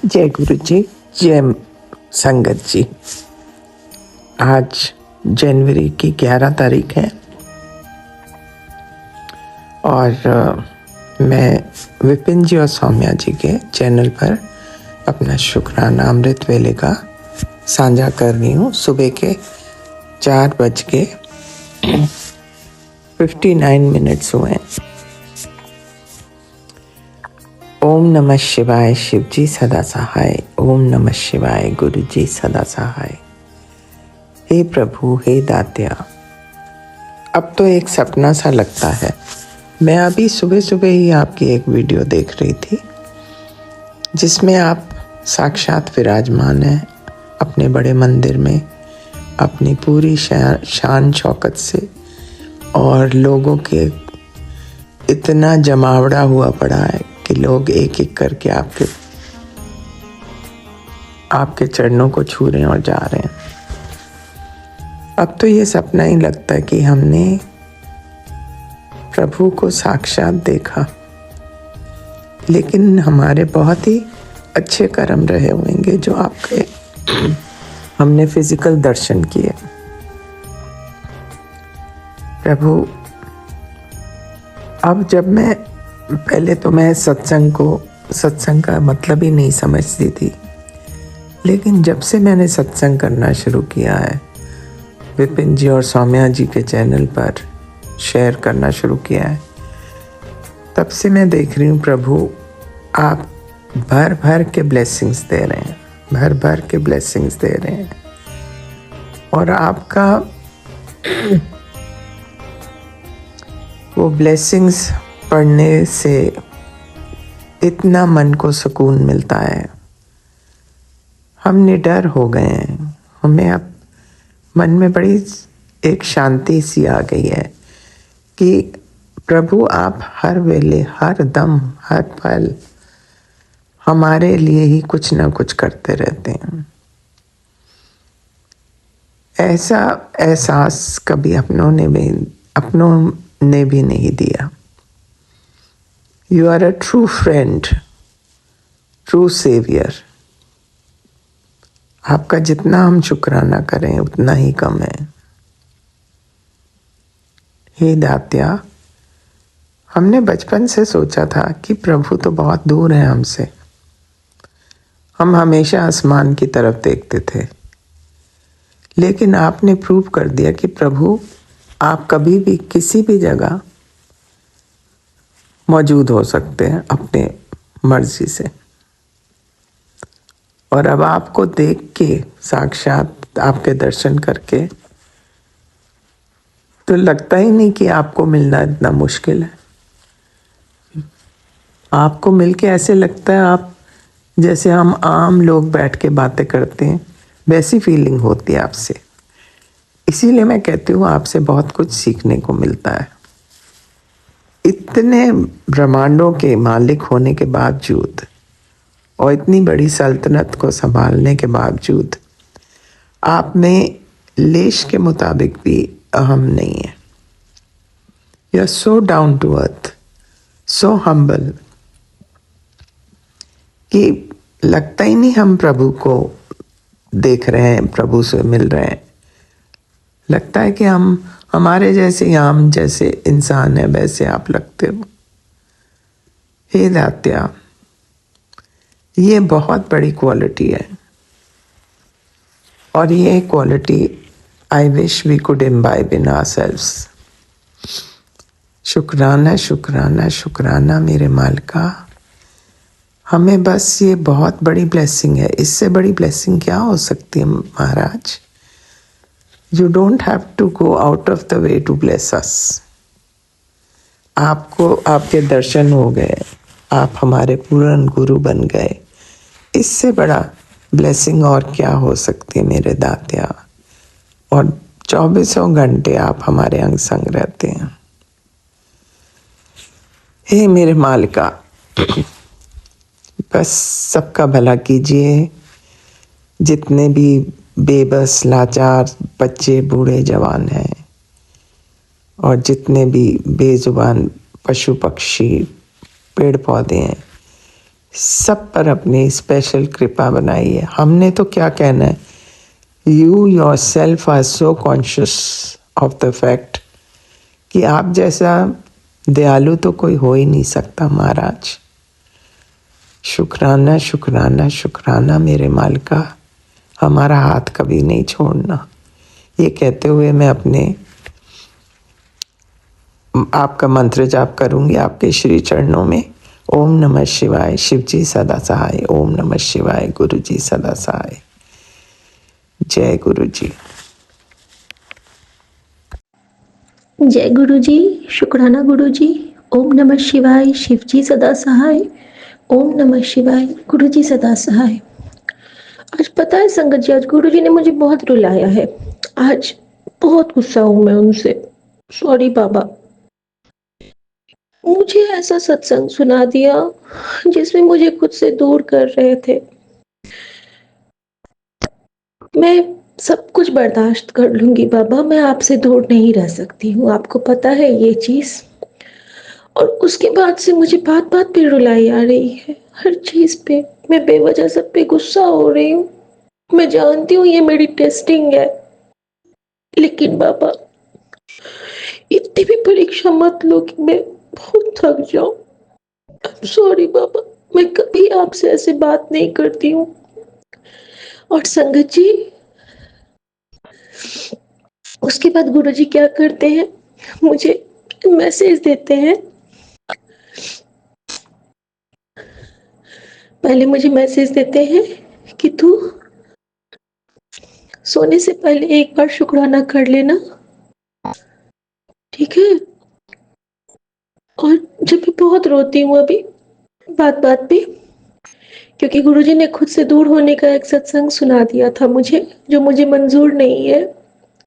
जय गुरु जी, जय संगत जी। आज जनवरी की 11 तारीख है और मैं विपिन जी और सौम्या जी के चैनल पर अपना शुक्राना अमृत वेले का साझा कर रही हूँ। सुबह के 4:59 हुए। ओम नमः शिवाय, शिव जी सदा सहाय। ओम नमः शिवाय, गुरु जी सदा सहाय। हे प्रभु, हे दात्या। अब तो एक सपना सा लगता है। मैं अभी सुबह सुबह ही आपकी एक वीडियो देख रही थी जिसमें आप साक्षात विराजमान हैं अपने बड़े मंदिर में, अपनी पूरी शान शौकत से, और लोगों के इतना जमावड़ा हुआ पड़ा है कि लोग एक एक करके आपके चरणों को छू रहे हैं और जा रहे हैं। अब तो ये सपना ही लगता है कि हमने प्रभु को साक्षात देखा, लेकिन हमारे बहुत ही अच्छे कर्म रहे होंगे जो आपके हमने फिजिकल दर्शन किए। प्रभु, अब जब पहले तो मैं सत्संग का मतलब ही नहीं समझती थी, लेकिन जब से मैंने सत्संग करना शुरू किया है, विपिन जी और सौम्या जी के चैनल पर शेयर करना शुरू किया है, तब से मैं देख रही हूँ प्रभु आप भर भर के ब्लेसिंग्स दे रहे हैं, भर भर के ब्लेसिंग्स दे रहे हैं। और आपका वो ब्लेसिंग्स पढ़ने से इतना मन को सुकून मिलता है। हम निडर हो गए हैं, हमें अब मन में बड़ी एक शांति सी आ गई है कि प्रभु आप हर वेले, हर दम, हर पल हमारे लिए ही कुछ ना कुछ करते रहते हैं। ऐसा एहसास कभी अपनों ने भी नहीं दिया। You are a true friend, true saviour. आपका जितना हम शुक्राना करें उतना ही कम है। हे दात्या, हमने बचपन से सोचा था कि प्रभु तो बहुत दूर है हमसे। हम हमेशा आसमान की तरफ देखते थे, लेकिन आपने प्रूव कर दिया कि प्रभु आप कभी भी किसी भी जगह मौजूद हो सकते हैं अपने मर्जी से। और अब आपको देख के, साक्षात आपके दर्शन करके, तो लगता ही नहीं कि आपको मिलना इतना मुश्किल है। आपको मिलके ऐसे लगता है आप जैसे हम आम लोग बैठ के बातें करते हैं, वैसी फीलिंग होती है आपसे। इसीलिए मैं कहती हूँ आपसे बहुत कुछ सीखने को मिलता है। इतने ब्रह्मांडों के मालिक होने के बावजूद और इतनी बड़ी सल्तनत को संभालने के बावजूद आप में लेश के मुताबिक भी अहम नहीं है। You are so down to earth, so humble कि लगता ही नहीं हम प्रभु को देख रहे हैं, प्रभु से मिल रहे हैं। लगता है कि हम हमारे जैसे आम जैसे इंसान है, वैसे आप लगते हो। हे दात्या, ये बहुत बड़ी क्वालिटी है, और ये quality I wish we could imbibe in ourselves. शुक्राना शुक्राना शुक्राना मेरे मालिका। हमें बस ये बहुत बड़ी ब्लेसिंग है। इससे बड़ी ब्लेसिंग क्या हो सकती है Maharaj? You don't have to go out of the way to bless us. आपको आपके दर्शन हो गए, आप हमारे पूर्ण गुरु बन गए। इससे बड़ा ब्लेसिंग और क्या हो सकती है मेरे दात्या? और 24 घंटे आप हमारे अंग संग रहते हैं। हे मेरे मालिका, बस सबका भला कीजिए। जितने भी बेबस लाचार बच्चे, बूढ़े, जवान हैं, और जितने भी बेजुबान पशु पक्षी, पेड़ पौधे हैं, सब पर अपनी स्पेशल कृपा बनाई है। हमने तो क्या कहना है, you yourself are so conscious of the fact कि आप जैसा दयालु तो कोई हो ही नहीं सकता महाराज। शुक्राना शुक्राना शुक्राना मेरे मालिका, हमारा हाथ कभी नहीं छोड़ना। ये कहते हुए मैं अपने आपका मंत्र जाप करूंगी आपके श्री चरणों में। ओम नमः शिवाय, शिव जी सदा सहाय। ओम नमः शिवाय, गुरु जी सदा सहाय। जय गुरु जी। जय गुरु जी, शुक्राना गुरु जी। ओम नमः शिवाय, शिव जी सदा सहाय। ओम नमः शिवाय, गुरु जी सदा सहाय। आज पता है संगत जी, आज गुरु जी ने मुझे बहुत रुलाया है। आज बहुत गुस्सा हूं मैं उनसे। सॉरी बाबा। मुझे ऐसा सत्संग सुना दिया जिसमें मुझे खुद से दूर कर रहे थे। मैं सब कुछ बर्दाश्त कर लूंगी बाबा, मैं आपसे दूर नहीं रह सकती हूँ, आपको पता है ये चीज। और उसके बाद से मुझे बात बात पे रुलाई आ रही है, हर चीज पे मैं बेवजह सब पे गुस्सा हो रही हूँ। मैं जानती हूँ ये मेरी टेस्टिंग है, लेकिन बाबा इतनी भी परीक्षा मत लो कि मैं बहुत थक जाऊं। सॉरी बाबा, मैं कभी आपसे ऐसे बात नहीं करती हूँ। और संगत जी, उसके बाद गुरुजी क्या करते हैं, मुझे मैसेज देते हैं। पहले मुझे मैसेज देते हैं कि तू सोने से पहले एक बार शुक्राना कर लेना, ठीक है। और जब मैं बहुत रोती हूँ अभी बात बात पे, क्योंकि गुरुजी ने खुद से दूर होने का एक सत्संग सुना दिया था मुझे, जो मुझे मंजूर नहीं है।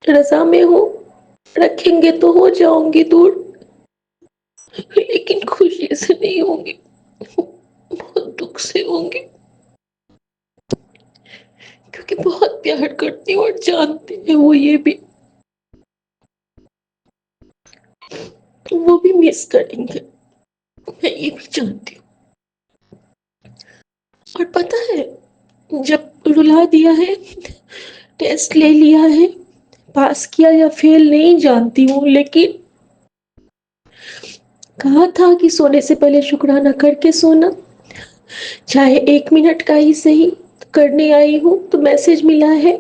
रजा में हूँ, रखेंगे तो हो जाऊंगी दूर, लेकिन खुशी से नहीं होंगी, बहुत दुख से होंगी, क्योंकि बहुत प्यार करती हूँ और जानते हैं वो ये भी, वो भी मिस करेंगे, मैं ये भी जानती हूँ। और पता है, जब रुला दिया है, टेस्ट ले लिया है, पास किया या फेल नहीं जानती हूँ, लेकिन कहा था कि सोने से पहले शुक्राना करके सोना, चाहे 1 मिनट का ही सही। करने आई हूँ तो मैसेज मिला है,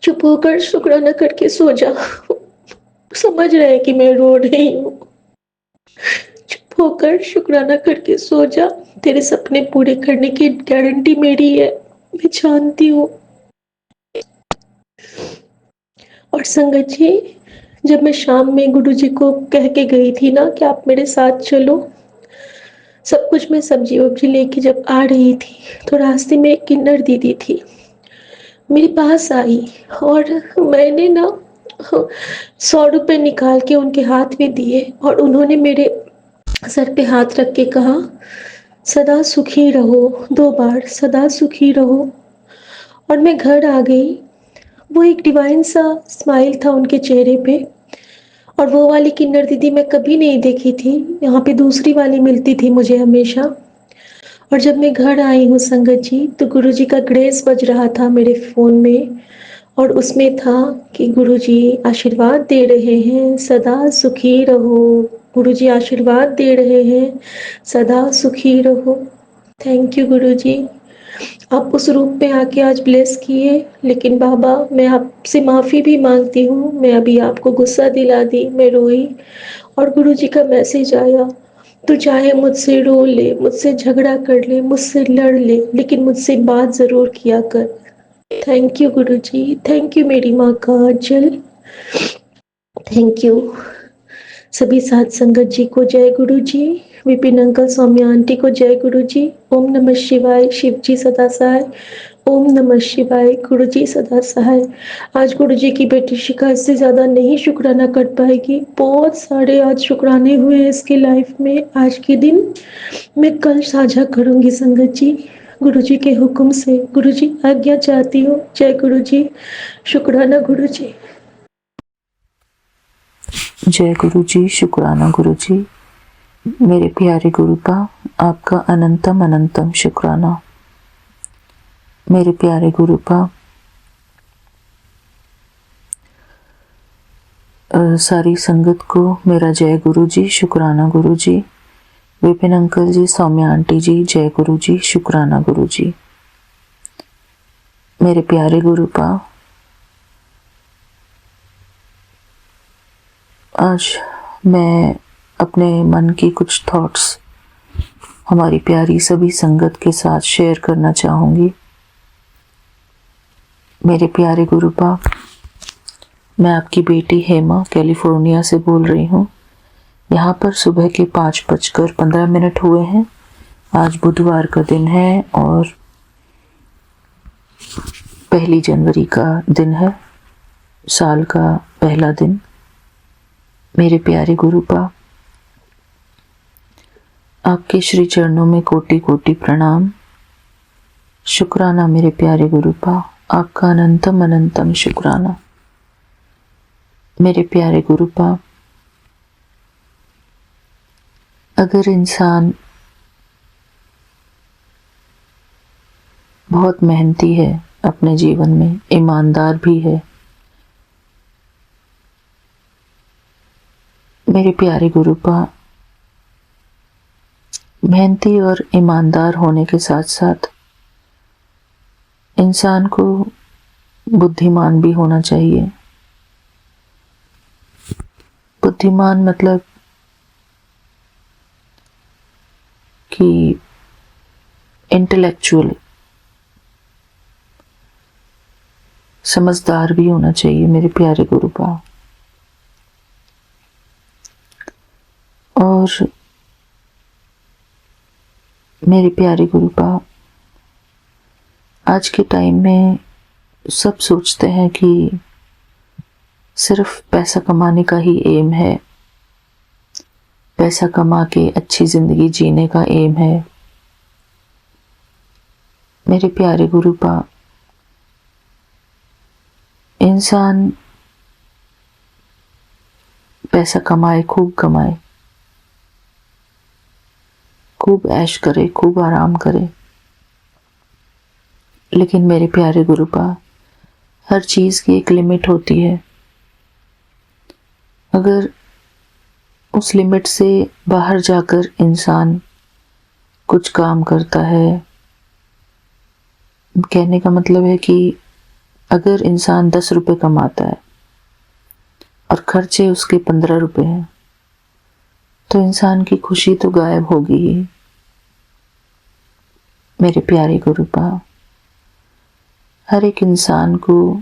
चुप होकर शुक्राना करके सो जा। समझ रहे हैं कि मैं रो रही हूँ, चुप होकर शुक्राना करके सो जा, तेरे सपने पूरे करने की गारंटी मेरी है, मैं जानती हूँ। और संगत जी, जब मैं शाम में गुरुजी को कह के गई थी ना कि आप मेरे साथ चलो, सब कुछ मैं सब्जी वब्जी लेके जब आ रही थी, तो रास्ते में एक किन्नर दीदी थी, मेरे पास आई और मैंने ना 100 रुपए निकाल के उनके हाथ में दिए और उन्होंने मेरे सर पे हाथ रख के कहा, सदा सुखी रहो, 2 बार सदा सुखी रहो। और मैं घर आ गई। वो एक डिवाइन सा स्माइल था उनके चेहरे पे, और वो वाली किन्नर दीदी मैं कभी नहीं देखी थी, यहाँ पे दूसरी वाली मिलती थी मुझे हमेशा। और जब मैं घर आई हूँ संगत जी, तो गुरुजी का ग्रेस बज रहा था मेरे फ़ोन में, और उसमें था कि गुरुजी आशीर्वाद दे रहे हैं, सदा सुखी रहो। गुरुजी आशीर्वाद दे रहे हैं, सदा सुखी रहो। थैंक यू गुरुजी, आप उस रूप में आके आज ब्लेस किए। लेकिन बाबा, मैं आपसे माफ़ी भी मांगती हूँ, मैं अभी आपको गुस्सा दिला दी, मैं रोई। और गुरुजी का मैसेज आया, तो चाहे मुझसे रो ले, मुझसे झगड़ा कर ले, मुझसे लड़ ले, लेकिन मुझसे बात ज़रूर किया कर। Thank you Guruji, thank you मेरी माँ का आंचल, थैंक यू। सभी साथ संगत जी को जय गुरु जी, विपिन अंकल, सौम्या आंटी को जय गुरु जी। ओम नमः शिवाय, शिव जी सदा सहाय। ओम नमः शिवाय, गुरु जी सदा सहाय। आज गुरु जी की बेटी शिखा इससे ज़्यादा नहीं शुक्राना कर पाएगी, बहुत सारे आज शुक्राने हुए इसके लाइफ में। आज के दिन मैं कल साझा करूंगी संगत जी, गुरु जी के हुक्म से। गुरु जी आज्ञा चाहती हूँ। जय गुरु जी, शुक्राना गुरु जी। जय गुरु जी, शुक्राना गुरु जी। मेरे प्यारे गुरु का आपका अनंतम अनंतम शुक्राना। मेरे प्यारे गुरुपा, सारी संगत को मेरा जय गुरु जी, शुक्राना गुरु जी। विपिन अंकल जी, सौम्या आंटी जी, जय गुरु जी, शुक्राना गुरु जी। मेरे प्यारे गुरुपा, आज मैं अपने मन की कुछ थॉट्स हमारी प्यारी सभी संगत के साथ शेयर करना चाहूँगी। मेरे प्यारे गुरुपा, मैं आपकी बेटी हेमा कैलिफोर्निया से बोल रही हूँ। यहाँ पर सुबह के 5:15 हुए हैं। आज बुधवार का दिन है और 1 जनवरी का दिन है, साल का पहला दिन। मेरे प्यारे गुरुपा, आपके श्री चरणों में कोटि कोटि प्रणाम, शुक्राना। मेरे प्यारे गुरुपा, आपका अनंतम अनंतम शुक्राना। मेरे प्यारे गुरुपा, अगर इंसान बहुत मेहनती है, अपने जीवन में ईमानदार भी है, मेरे प्यारे गुरुपा, मेहनती और ईमानदार होने के साथ साथ इंसान को बुद्धिमान भी होना चाहिए। बुद्धिमान मतलब कि इंटेलेक्चुअल, समझदार भी होना चाहिए मेरे प्यारे गुरुपा। और मेरे प्यारे गुरुपा, आज के टाइम में सब सोचते हैं कि सिर्फ पैसा कमाने का ही एम है, पैसा कमा के अच्छी जिंदगी जीने का एम है। मेरे प्यारे गुरुपा, इंसान पैसा कमाए, खूब कमाए, खूब ऐश करे, खूब आराम करे, लेकिन मेरे प्यारे गुरुपा, हर चीज़ की एक लिमिट होती है। अगर उस लिमिट से बाहर जाकर इंसान कुछ काम करता है, कहने का मतलब है कि अगर इंसान 10 रुपये कमाता है और खर्चे उसके 15 रुपये हैं, तो इंसान की खुशी तो गायब होगी ही। मेरे प्यारे गुरुपा, हर एक इंसान को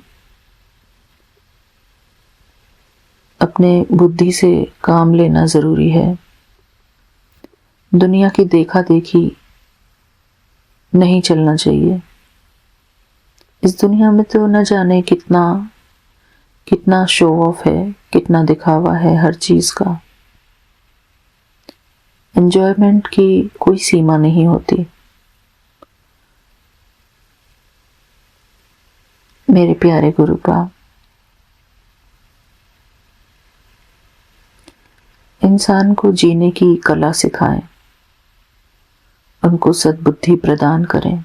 अपने बुद्धि से काम लेना ज़रूरी है। दुनिया की देखा देखी नहीं चलना चाहिए। इस दुनिया में तो न जाने कितना कितना शो ऑफ है, कितना दिखावा है हर चीज़ का। एंजॉयमेंट की कोई सीमा नहीं होती। मेरे प्यारे गुरुपा, इंसान को जीने की कला सिखाएं, उनको सद्बुद्धि प्रदान करें।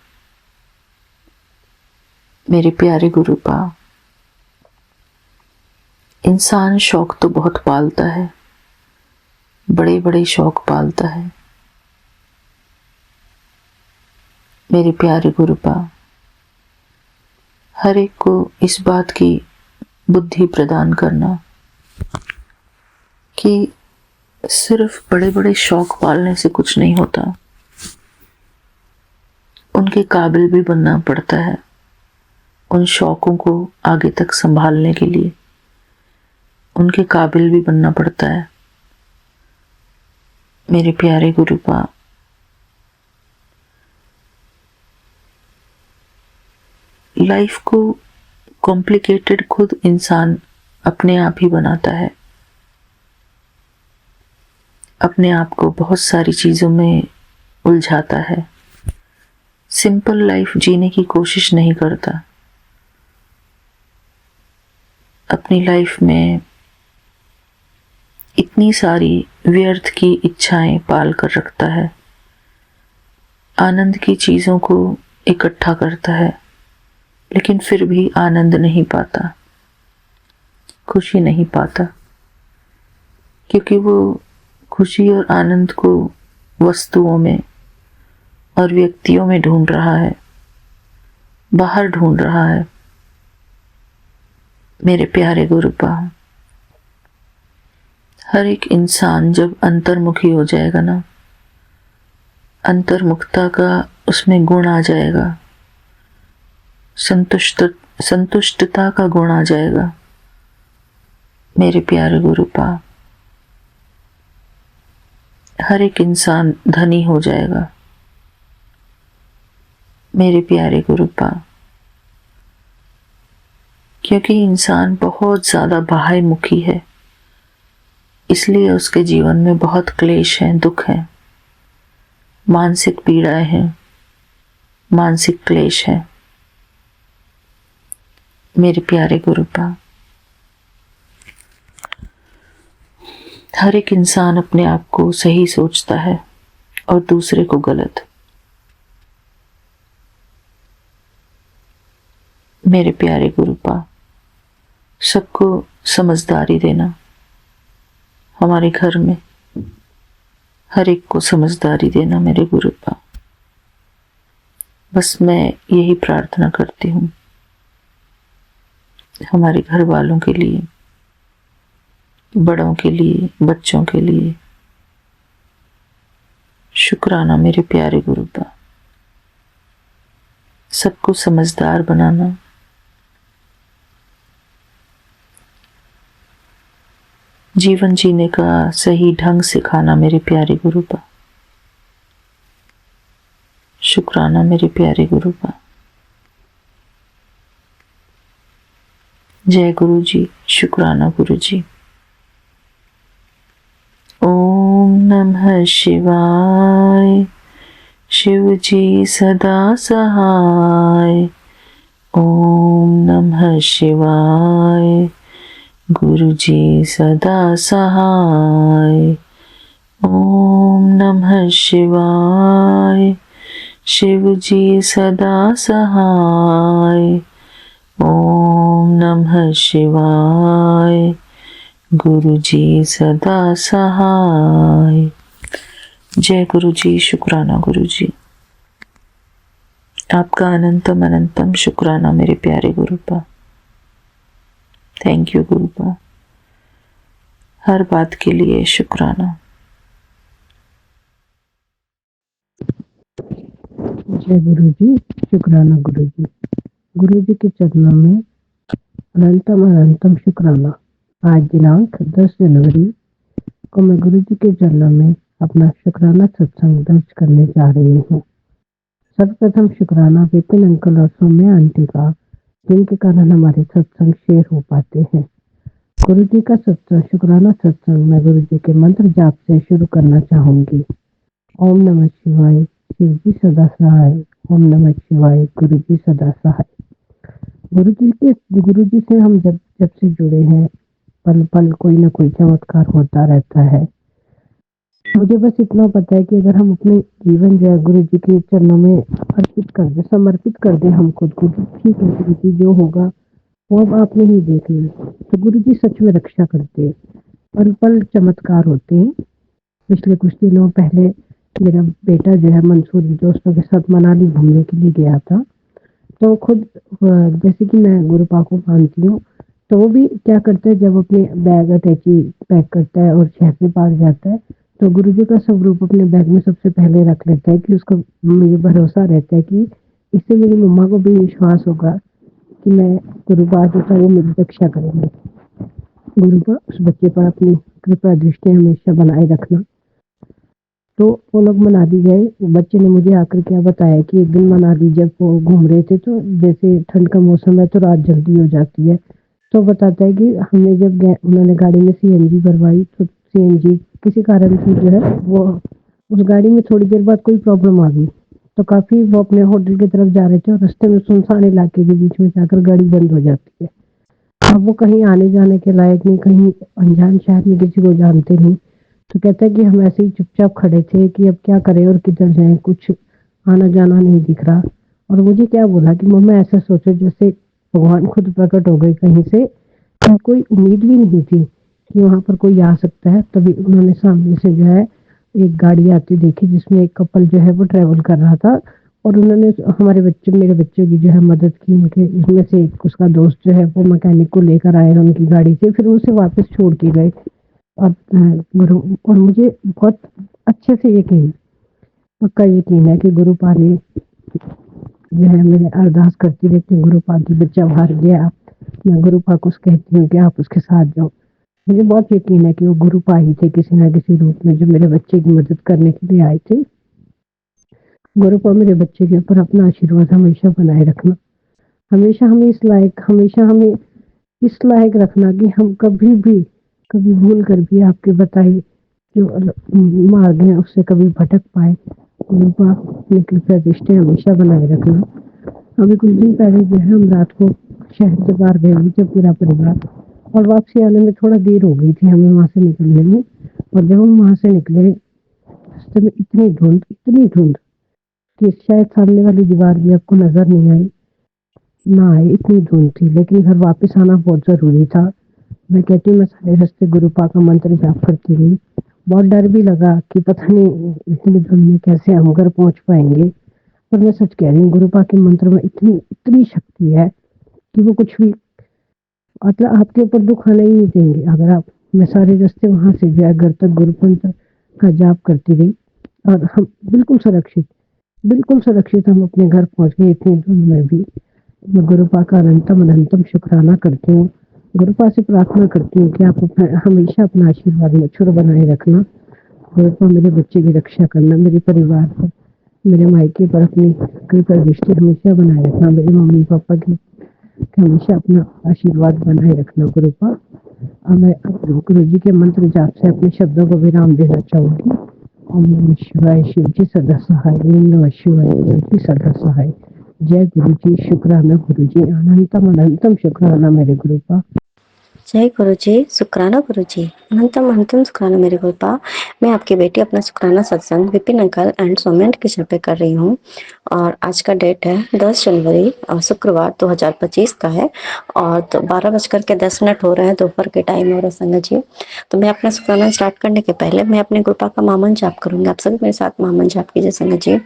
मेरे प्यारे गुरुपा, इंसान शौक तो बहुत पालता है, बड़े बड़े शौक पालता है। मेरे प्यारे गुरुपा, हर एक को इस बात की बुद्धि प्रदान करना कि सिर्फ बड़े बड़े शौक पालने से कुछ नहीं होता, उनके काबिल भी बनना पड़ता है उन शौकों को आगे तक संभालने के लिए, उनके काबिल भी बनना पड़ता है। मेरे प्यारे गुरुपा, लाइफ को कॉम्प्लिकेटेड खुद इंसान अपने आप ही बनाता है। अपने आप को बहुत सारी चीज़ों में उलझाता है, सिंपल लाइफ जीने की कोशिश नहीं करता। अपनी लाइफ में इतनी सारी व्यर्थ की इच्छाएं पाल कर रखता है आनंद की चीज़ों को इकट्ठा करता है, लेकिन फिर भी आनंद नहीं पाता, खुशी नहीं पाता, क्योंकि वो खुशी और आनंद को वस्तुओं में और व्यक्तियों में ढूंढ रहा है, बाहर ढूंढ रहा है। मेरे प्यारे गुरुपा, हर एक इंसान जब अंतर्मुखी हो जाएगा ना, अंतर्मुखता का उसमें गुण आ जाएगा, संतुष्टता का गुण आ जाएगा। मेरे प्यारे गुरुपा, हर एक इंसान धनी हो जाएगा। मेरे प्यारे गुरुपा, क्योंकि इंसान बहुत ज़्यादा बाह्यमुखी है, इसलिए उसके जीवन में बहुत क्लेश हैं, दुख हैं, मानसिक पीड़ाएं हैं, मानसिक क्लेश हैं। मेरे प्यारे गुरुपा, हर एक इंसान अपने आप को सही सोचता है और दूसरे को गलत। मेरे प्यारे गुरुपा, सबको समझदारी देना। हमारे घर में हर एक को समझदारी देना मेरे गुरुपा। बस मैं यही प्रार्थना करती हूँ हमारे घर वालों के लिए, बड़ों के लिए, बच्चों के लिए। शुक्राना मेरे प्यारे गुरुपा, सबको समझदार बनाना, जीवन जीने का सही ढंग सिखाना मेरे प्यारे गुरुपा। शुक्राना मेरे प्यारे गुरुपा। जय गुरु जी, शुक्राना गुरु जी। ओम नमः शिवाय। शिव जी सदा सहाय। ओम नमः शिवाय। गुरु जी सदा सहाय। ओम नमः शिवाय। शिव जी सदा सहाय। ओम नमः शिवाय। गुरु जी सदा सहाय। जय गुरु जी, शुक्राना गुरु जी। आपका अनंतम अनंतम शुक्राना मेरे प्यारे गुरुपा। थैंक यू गुरुपा, हर बात के लिए शुक्राना। जय गुरु जी, शुक्राना गुरु जी। गुरु जी के चरणों में अनंतम अनंतम शुक्राना। आज दिनांक 10 जनवरी को मैं गुरु जी के चरणों में अपना शुक्राना सत्संग दर्ज करने जा रही हूँ। सर्वप्रथम शुक्राना विपिन अंकल और सौम्या आंटी का, जिनके कारण हमारे सत्संग शेयर हो पाते हैं। गुरु जी का शुक्राना सत्संग मैं गुरु जी के मंत्र जाप से शुरू करना चाहूंगी। ओम नमः शिवाय। शिव जी सदा सहाय। ओम नमः शिवाय। गुरु जी सदा सहाय। गुरु जी से हम जब से जुड़े हैं, पल पल कोई ना कोई चमत्कार होता रहता है। मुझे बस इतना पता है कि अगर हम अपने जीवन जो है गुरु जी के चरणों में समर्पित कर दे हम खुद को, ठीक है गुरु जी, जो होगा वो अब आपने ही देखना। तो गुरु जी सच में रक्षा करते हैं, पल पल चमत्कार होते हैं। पिछले कुछ दिनों पहले मेरा बेटा जो है मंसूर दोस्तों के साथ मनाली घूमने के लिए गया था। तो खुद जैसे कि मैं गुरुपा को मानती हूँ, तो वो भी क्या करता है, जब अपने बैग अटैची पैक करता है और शहर से बाहर जाता है, तो गुरु जी का स्वरूप अपने बैग में सबसे पहले रख लेता है कि उसको मुझे भरोसा रहता है कि इससे मेरी मम्मा को भी विश्वास होगा कि मैं गुरुपा जो था वो मेरी रक्षा करेंगे। गुरुपा उस बच्चे पर अपनी कृपा दृष्टि हमेशा बनाए रखना। तो वो लोग मनाली गए। बच्चे ने मुझे आकर क्या बताया कि एक दिन मनाली जब वो घूम रहे थे, तो जैसे ठंड का मौसम है तो रात जल्दी हो जाती है। तो बताता है कि हमने जब उन्होंने गाड़ी में सीएनजी भरवाई, तो सीएनजी किसी कारण से जो है वो उस गाड़ी में थोड़ी देर बाद कोई प्रॉब्लम आ गई। तो काफी वो अपने होटल की तरफ जा रहे थे और रास्ते में सुनसान इलाके के बीच में जाकर गाड़ी बंद हो जाती है। अब वो कहीं आने जाने के लायक नहीं, कहीं अनजान शहर में किसी को जानते नहीं। तो कहता है कि हम ऐसे ही चुपचाप खड़े थे कि अब क्या करें और किधर जाएं, कुछ आना जाना नहीं दिख रहा। और मुझे क्या बोला कि मम्मा ऐसा सोचो जैसे भगवान खुद प्रकट हो गए कहीं से, कोई उम्मीद भी नहीं थी कि वहाँ पर कोई आ सकता है। तभी उन्होंने सामने से जो है एक गाड़ी आती देखी जिसमें एक कपल जो है वो ट्रैवल कर रहा था, और उन्होंने हमारे बच्चे मेरे बच्चे की जो है मदद की। उनके उसमें से एक उसका दोस्त जो है वो मैकेनिक को लेकर आए उनकी गाड़ी से, फिर उसे वापस छोड़ के गए। और गुरु और मुझे बहुत अच्छे से यकीन, पक्का यकीन है कि गुरु पाने जो है मेरे अरदास करती रहती हूँ, गुरु पाक की बच्चा बाहर गया, मैं गुरु पाक को कहती हूँ कि आप उसके साथ जाओ। मुझे बहुत यकीन है कि वो गुरु पा ही थे किसी ना किसी रूप में जो मेरे बच्चे की मदद करने के लिए आए थे। गुरु पा मेरे बच्चे के ऊपर अपना आशीर्वाद हमेशा बनाए रखना, हमेशा हमें इस लायक, हमेशा हमें इस लायक रखना कि हम कभी भी, कभी भूल कर भी आपके बताए जो मार्ग है उससे कभी भटक पाए। गुरु पा अपनी कृपया दृष्टि हमेशा बनाए रखना। अभी कुछ दिन पहले जो है हम रात को शहर से बाहर गए हुए थे पूरा परिवार, और वापसी आने में थोड़ा देर हो गई थी हमें वहाँ से निकलने में। और जब हम वहाँ से निकले, रास्ते में इतनी धुंध कि शायद सामने वाली दीवार भी आपको नजर नहीं आई, ना आए, इतनी धुंध थी। लेकिन घर वापस आना बहुत जरूरी था। मैं कहती हूँ मैं सारे रास्ते गुरु पा का मंत्र जाप करती रही। बहुत डर भी लगा कि पता नहीं इतनी धुंध में कैसे हम घर पहुंच पाएंगे, पर मैं सच कह रही हूँ गुरु पा के मंत्र में इतनी इतनी शक्ति है कि वो कुछ भी, मतलब आपके ऊपर दुख आने ही नहीं देंगे अगर आप। मैं सारे रास्ते वहां से जो है घर तक गुरु मंत्र का जाप करती रही, और हम बिल्कुल सुरक्षित हम अपने घर पहुंच गए इतनी धुंध में भी। मैं गुरुपा का अनंतम अनंतम शुक्राना करती हूँ। गुरुपा से प्रार्थना करती हूँ कि आप हमेशा अपना आशीर्वाद मछुर बनाए रखना। गुरुपा मेरे बच्चे की रक्षा करना, मेरे परिवार पर, मेरे मायके पर अपनी कृपा दृष्टि हमेशा बनाए रखना, मेरे मम्मी पापा की हमेशा अपना आशीर्वाद बनाए रखना गुरुपा। और मैं गुरु जी के मंत्र जाप से अपने शब्दों को विराम देना चाहूंगी। ओम नमः शिवाय, शिव जी सदा सहाय। ओम नमः शिवाय, शिव जी सदा सहाय। जय गुरु जी, शुक्राना गुरु जी, अनंतम अनंतम शुक्राना मेरे गुरुपा। जय गुरु जी, शुक्राना गुरु जी, अनंतम अनंतम शुक्राना मेरे गुरुपा। मैं आपकी बेटी अपना शुक्राना सत्संग विपिन अंकल एंड सौम्या के सर पे कर रही हूँ। और आज का डेट है 10 जनवरी और शुक्रवार 2025 का है, और तो 12:10 हो रहे हैं, दोपहर के टाइम हो रहा है संगत जी। तो मैं अपना शुक्राना स्टार्ट करने के पहले मैं अपने गुरुपा का मामन जाप करूंगी। आप सभी मेरे साथ मामन जाप कीजिए संगत जी।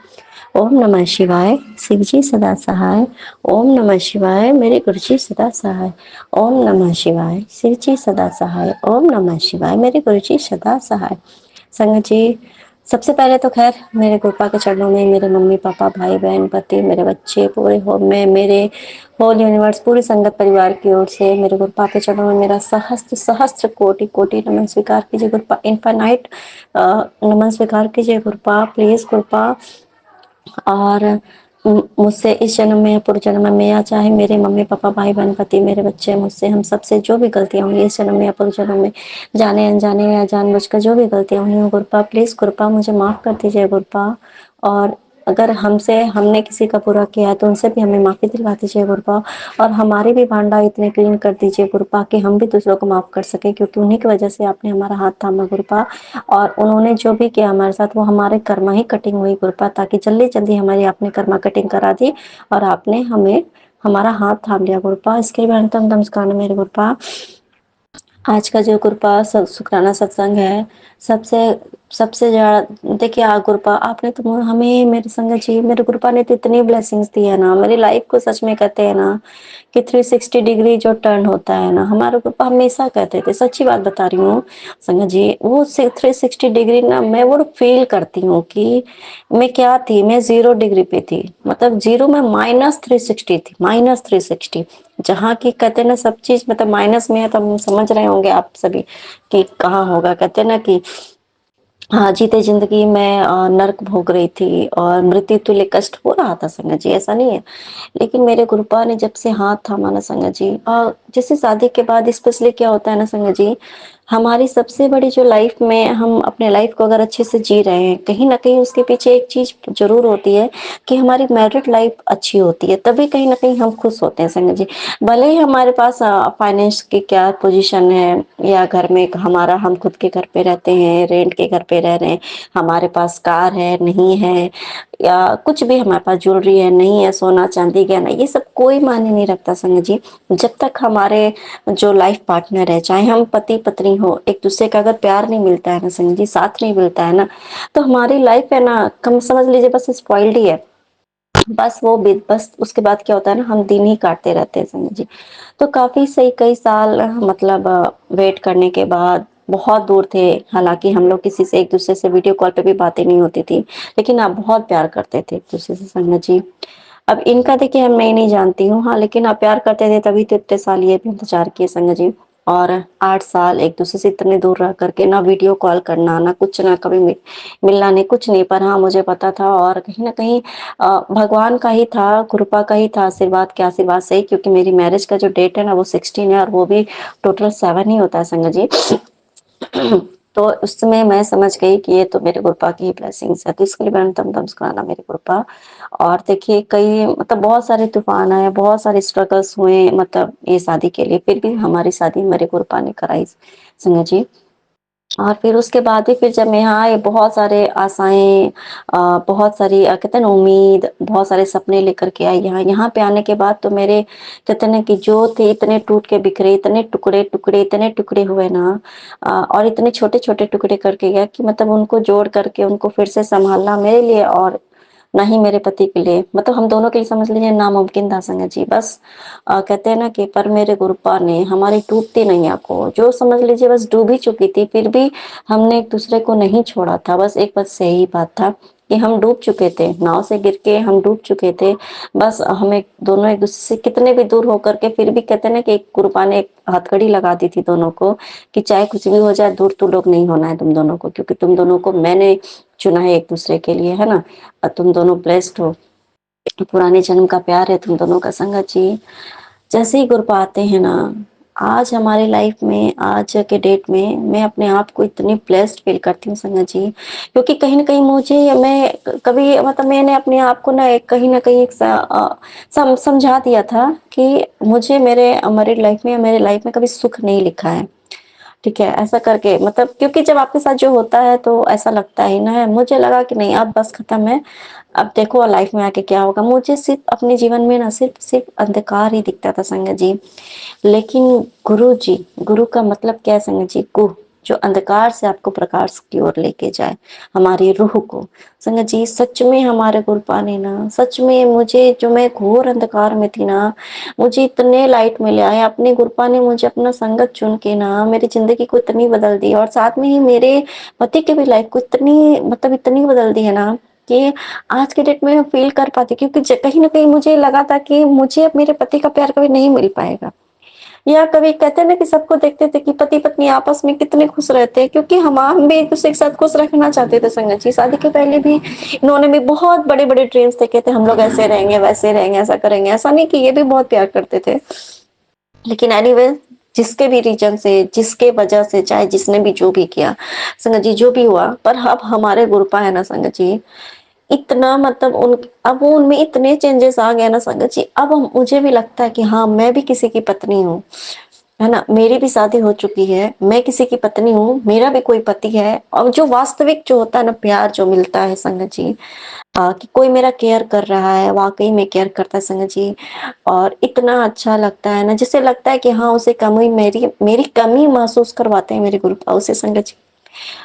ओम नमः शिवाय, शिव जी सदा सहाय। ओम नमः शिवाय, मेरे गुरु जी सदा सहाय। ओम नमः शिवाय, शिव जी सदा सहाय। ओम नमः शिवाय, मेरे गुरु जी सदा सहाय। संगत जी, सबसे पहले तो खैर मेरे गुरुपा के चरणों में मेरे मम्मी पापा भाई बहन पति मेरे बच्चे पूरे हो, मैं मेरे होल यूनिवर्स पूरी संगत परिवार की ओर से मेरे गुरुपा के चरणों में मेरा सहस्त्र सहस्त्र कोटि कोटि नमन स्वीकार कीजिए गुरुपा। इनफाइनाइट नमन स्वीकार कीजिए गुरुपा, प्लीज गुरुपा। और मुझसे इस जन्म में पूर्व जन्म में या चाहे मेरे मम्मी पापा भाई बहन पति मेरे बच्चे मुझसे हम सबसे जो भी गलतियां हुई इस जन्म में या पूर्व जन्म में, जाने अनजाने या जानबूझकर जो भी गलतियां हुई हो गुरुपा, प्लीज गुरुपा मुझे माफ कर दीजिए गुरुपा। और अगर हमने किसी का बुरा किया है तो उनसे भी हमें माफी दिलवा दीजिए गुरुपा। और हमारे भी भांडा इतने क्लीन कर दीजिए गुरुपा कि हम भी दूसरों को माफ कर सके, क्योंकि उन्हीं की वजह से आपने हमारा हाथ थामा गुरुपा। और उन्होंने जो भी किया हमारे साथ वो हमारे कर्मा ही कटिंग हुई गुरुपा, ताकि जल्दी जल्दी हमारी आपने कर्मा कटिंग करा दी और आपने हमें हमारा हाथ थाम लिया गुरुपा। इसके लिए अंतम नमस्कार मेरे गुरुपा। आज का जो गुरुपा शुक्राना सत्संग है, सबसे सबसे ज्यादा देखिए गुरुपा आपने तो हमें, मेरे संगत जी मेरे गुरुपा ने तो इतनी ब्लेसिंग्स दी है ना, मेरी लाइफ को सच में कहते हैं ना कि 360 डिग्री जो टर्न होता है ना, हमारे पापा हमेशा कहते थे, सच्ची बात बता रही हूँ संगत जी, वो 360 डिग्री ना मैं वो फील करती हूँ कि मैं क्या थी, मैं 0 डिग्री पे थी, मतलब जीरो में -360 थी, -360। जहाँ की कहते हैं ना सब चीज मतलब माइनस में है, तो हम समझ रहे होंगे आप सभी कि कहाँ होगा। कहते हैं ना कि हाँ, जीते जिंदगी में नर्क भोग रही थी और मृत्यु तुल्य कष्ट हो रहा था संगत जी, ऐसा नहीं है। लेकिन मेरे गुरुपा ने जब से हाथ थामा ना संगत जी, और जैसे शादी के बाद स्पेशली क्या होता है ना संगत जी, हमारी सबसे बड़ी जो लाइफ में हम अपने लाइफ को अगर अच्छे से जी रहे हैं, कहीं ना कहीं उसके पीछे एक चीज जरूर होती है कि हमारी मैरिड लाइफ अच्छी होती है, तभी कहीं ना कहीं हम खुश होते हैं संगत जी। भले ही हमारे पास फाइनेंस की क्या पोजीशन है, या घर में हमारा, हम खुद के घर पे रहते हैं, रेंट के घर पे रह रहे हैं, हमारे पास कार है नहीं है, या कुछ भी हमारे पास ज्वेलरी है, नहीं है, सोना चांदी गहना, ये सब कोई मायने नहीं रखता संगत जी। जब तक हमारे जो लाइफ पार्टनर है, चाहे हम पति पत्नी हो, एक दूसरे का अगर प्यार नहीं मिलता है ना संगत जी, साथ नहीं मिलता है ना, तो हमारी लाइफ है ना, कम समझ लीजिए बस स्पॉइल्ड ही है। बस वो बस उसके बाद क्या होता है ना, हम दिन ही काटते रहते हैं संगत जी। तो काफी सही कई साल मतलब वेट करने के बाद, बहुत दूर थे, हालांकि हम लोग किसी से एक दूसरे से वीडियो कॉल पे भी बातें नहीं होती थी, लेकिन आप बहुत प्यार करते थे एक दूसरे से संगत जी। अब इनका देखिए हम नहीं जानती हूँ, हाँ, लेकिन आप प्यार करते थे तभी तो इतने साल ये भी इंतजार किए संगत जी। और 8 साल एक दूसरे से इतने दूर रह करके ना वीडियो कॉल करना, ना कुछ, ना कभी मिलना नहीं, कुछ नहीं, पर हाँ मुझे पता था और कहीं ना कहीं भगवान का ही था, कृपा का ही था, आशीर्वाद के आशीर्वाद से ही, क्योंकि मेरी मैरिज का जो डेट है ना वो 16 है और वो भी टोटल 7 ही होता है संगत जी। तो उस समय मैं समझ गई कि ये तो मेरे कृपा की ब्लेसिंग्स है, तो इसके लिए मैंने तम तम कराना मेरी कृपा। और देखिए कई मतलब बहुत सारे तूफान आए, बहुत सारे स्ट्रगल्स हुए मतलब ये शादी के लिए, फिर भी हमारी शादी मेरे कृपा ने कराई संगत जी। और फिर उसके बाद भी फिर जब मैं यहाँ आई, बहुत सारे आशाएं, बहुत सारी कहते हैं ना उम्मीद, बहुत सारे सपने लेकर के आई यहाँ। यहाँ पे आने के बाद तो मेरे कहते हैं कि जो थे इतने टूट के बिखरे, इतने टुकड़े टुकड़े, इतने टुकड़े हुए ना, और इतने छोटे छोटे टुकड़े करके गया कि मतलब उनको जोड़ करके उनको फिर से संभालना मेरे लिए और ना ही मेरे पति के लिए, मतलब हम दोनों के लिए समझ लीजिए नामुमकिन था संगत जी। बस कहते हैं ना कि पर मेरे गुरुपा ने हमारी टूटती नैया को, जो समझ लीजिए बस डूब ही चुकी थी, फिर भी हमने एक दूसरे को नहीं छोड़ा था। बस एक बस यही बात था कि हम डूब चुके थे, नाव से गिर के हम डूब चुके थे। बस हम एक दोनों एक दूसरे से कितने भी दूर होकर के फिर भी कहते हैं ना कि एक गुरुपा ने एक हथकड़ी लगा दी थी दोनों को, कि चाहे कुछ भी हो जाए दूर तो लोग नहीं होना है तुम दोनों को, क्योंकि तुम दोनों को मैंने चुना है एक दूसरे के लिए, है ना। और तुम दोनों ब्लेस्ड हो, पुराने जन्म का प्यार है तुम दोनों का संगत जी। जैसे ही गुरु पाते हैं ना, आज हमारे लाइफ में, आज के डेट में मैं अपने आप को इतनी ब्लेस्ड फील करती हूँ संगत जी, क्योंकि कहीं ना कहीं मुझे, मैं कभी मतलब मैंने अपने आप को ना कहीं एक समझा दिया था कि मुझे मेरे हमारी लाइफ में, मेरे लाइफ में कभी सुख नहीं लिखा है, ठीक है, ऐसा करके मतलब, क्योंकि जब आपके साथ जो होता है तो ऐसा लगता ही ना है। मुझे लगा कि नहीं अब बस खत्म है, अब देखो लाइफ में आके क्या होगा। मुझे सिर्फ अपने जीवन में ना सिर्फ सिर्फ अंधकार ही दिखता था संगत जी। लेकिन गुरु जी, गुरु का मतलब क्या है संगत जी, गुरु जो अंधकार से आपको प्रकाश की ओर लेके जाए, हमारी रूह को। संगत जी सच में हमारे गुरुपा ने ना, सच में मुझे, जो मैं घोर अंधकार में थी ना, मुझे इतने लाइट में ले आए अपने गुरुपा ने। मुझे अपना संगत चुन के ना मेरी जिंदगी को इतनी बदल दी, और साथ में ही मेरे पति के भी लाइफ को इतनी मतलब इतनी बदल दी है ना, कि आज के डेट में फील कर पाती, क्योंकि कहीं ना कहीं मुझे लगा था कि मुझे अब मेरे पति का प्यार कभी नहीं मिल पाएगा। या कभी कहते हैं ना कि सबको देखते थे कि पति पत्नी आपस में कितने खुश रहते हैं, क्योंकि हम भी एक दूसरे के साथ खुश रखना चाहते थे संगत जी। शादी के पहले भी इन्होंने भी बहुत बड़े बड़े ड्रीम्स देखे थे, हम लोग ऐसे रहेंगे, वैसे रहेंगे, ऐसा करेंगे। ऐसा नहीं कि ये भी बहुत प्यार करते थे, लेकिन एनीवे जिसके भी रीजन से, जिसके वजह से, चाहे जिसने भी जो भी किया संगत जी, जो भी हुआ, पर अब हमारे गुरुपा है ना संगत जी, इतना मतलब उन, अब वो उनमें इतने चेंजेस आ गए ना संगत जी। अब मुझे भी लगता है कि हाँ मैं भी किसी की पत्नी हूँ, है ना, मेरी भी शादी हो चुकी है, मैं किसी की पत्नी हूँ, मेरा भी कोई पति है। और जो वास्तविक जो होता है ना प्यार जो मिलता है संगत जी, कि कोई मेरा केयर कर रहा है, वाकई में केयर करता है संगत जी, और इतना अच्छा लगता है ना, जिससे लगता है कि हाँ उसे कमी, मेरी मेरी कमी महसूस करवाते हैं मेरे गुरु उसे संगत जी।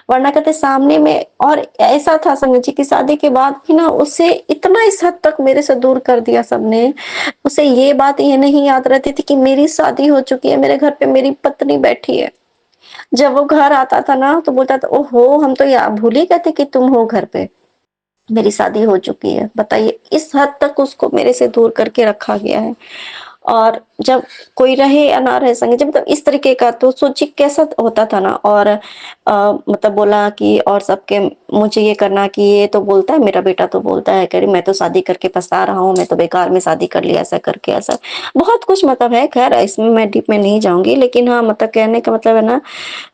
वरना कहते सामने में, और ऐसा था संगत जी की शादी के बाद भी ना उसे इतना इस हद तक मेरे से दूर कर दिया सबने। उसे ये बात ये नहीं याद रहती थी कि मेरी शादी हो चुकी है, मेरे घर पे मेरी पत्नी बैठी है। जब वो घर आता था ना तो बोलता था ओहो हम तो यार भूल ही गए थे कि तुम हो घर पे, मेरी शादी हो चुकी है। बताइए इस हद तक उसको मेरे से दूर करके रखा गया है। और जब कोई रहे या ना रहे संग, जब मतलब इस तरीके का, तो सोचिए कैसा होता था ना। और मतलब बोला कि और सबके मुझे ये करना, कि ये तो बोलता है मेरा बेटा, तो बोलता है कह रही मैं तो शादी करके पछता रहा हूँ, मैं तो बेकार में शादी कर लिया, ऐसा करके ऐसा बहुत कुछ मतलब है। खैर इसमें मैं डीप में नहीं जाऊंगी, लेकिन हाँ मतलब कहने का मतलब है ना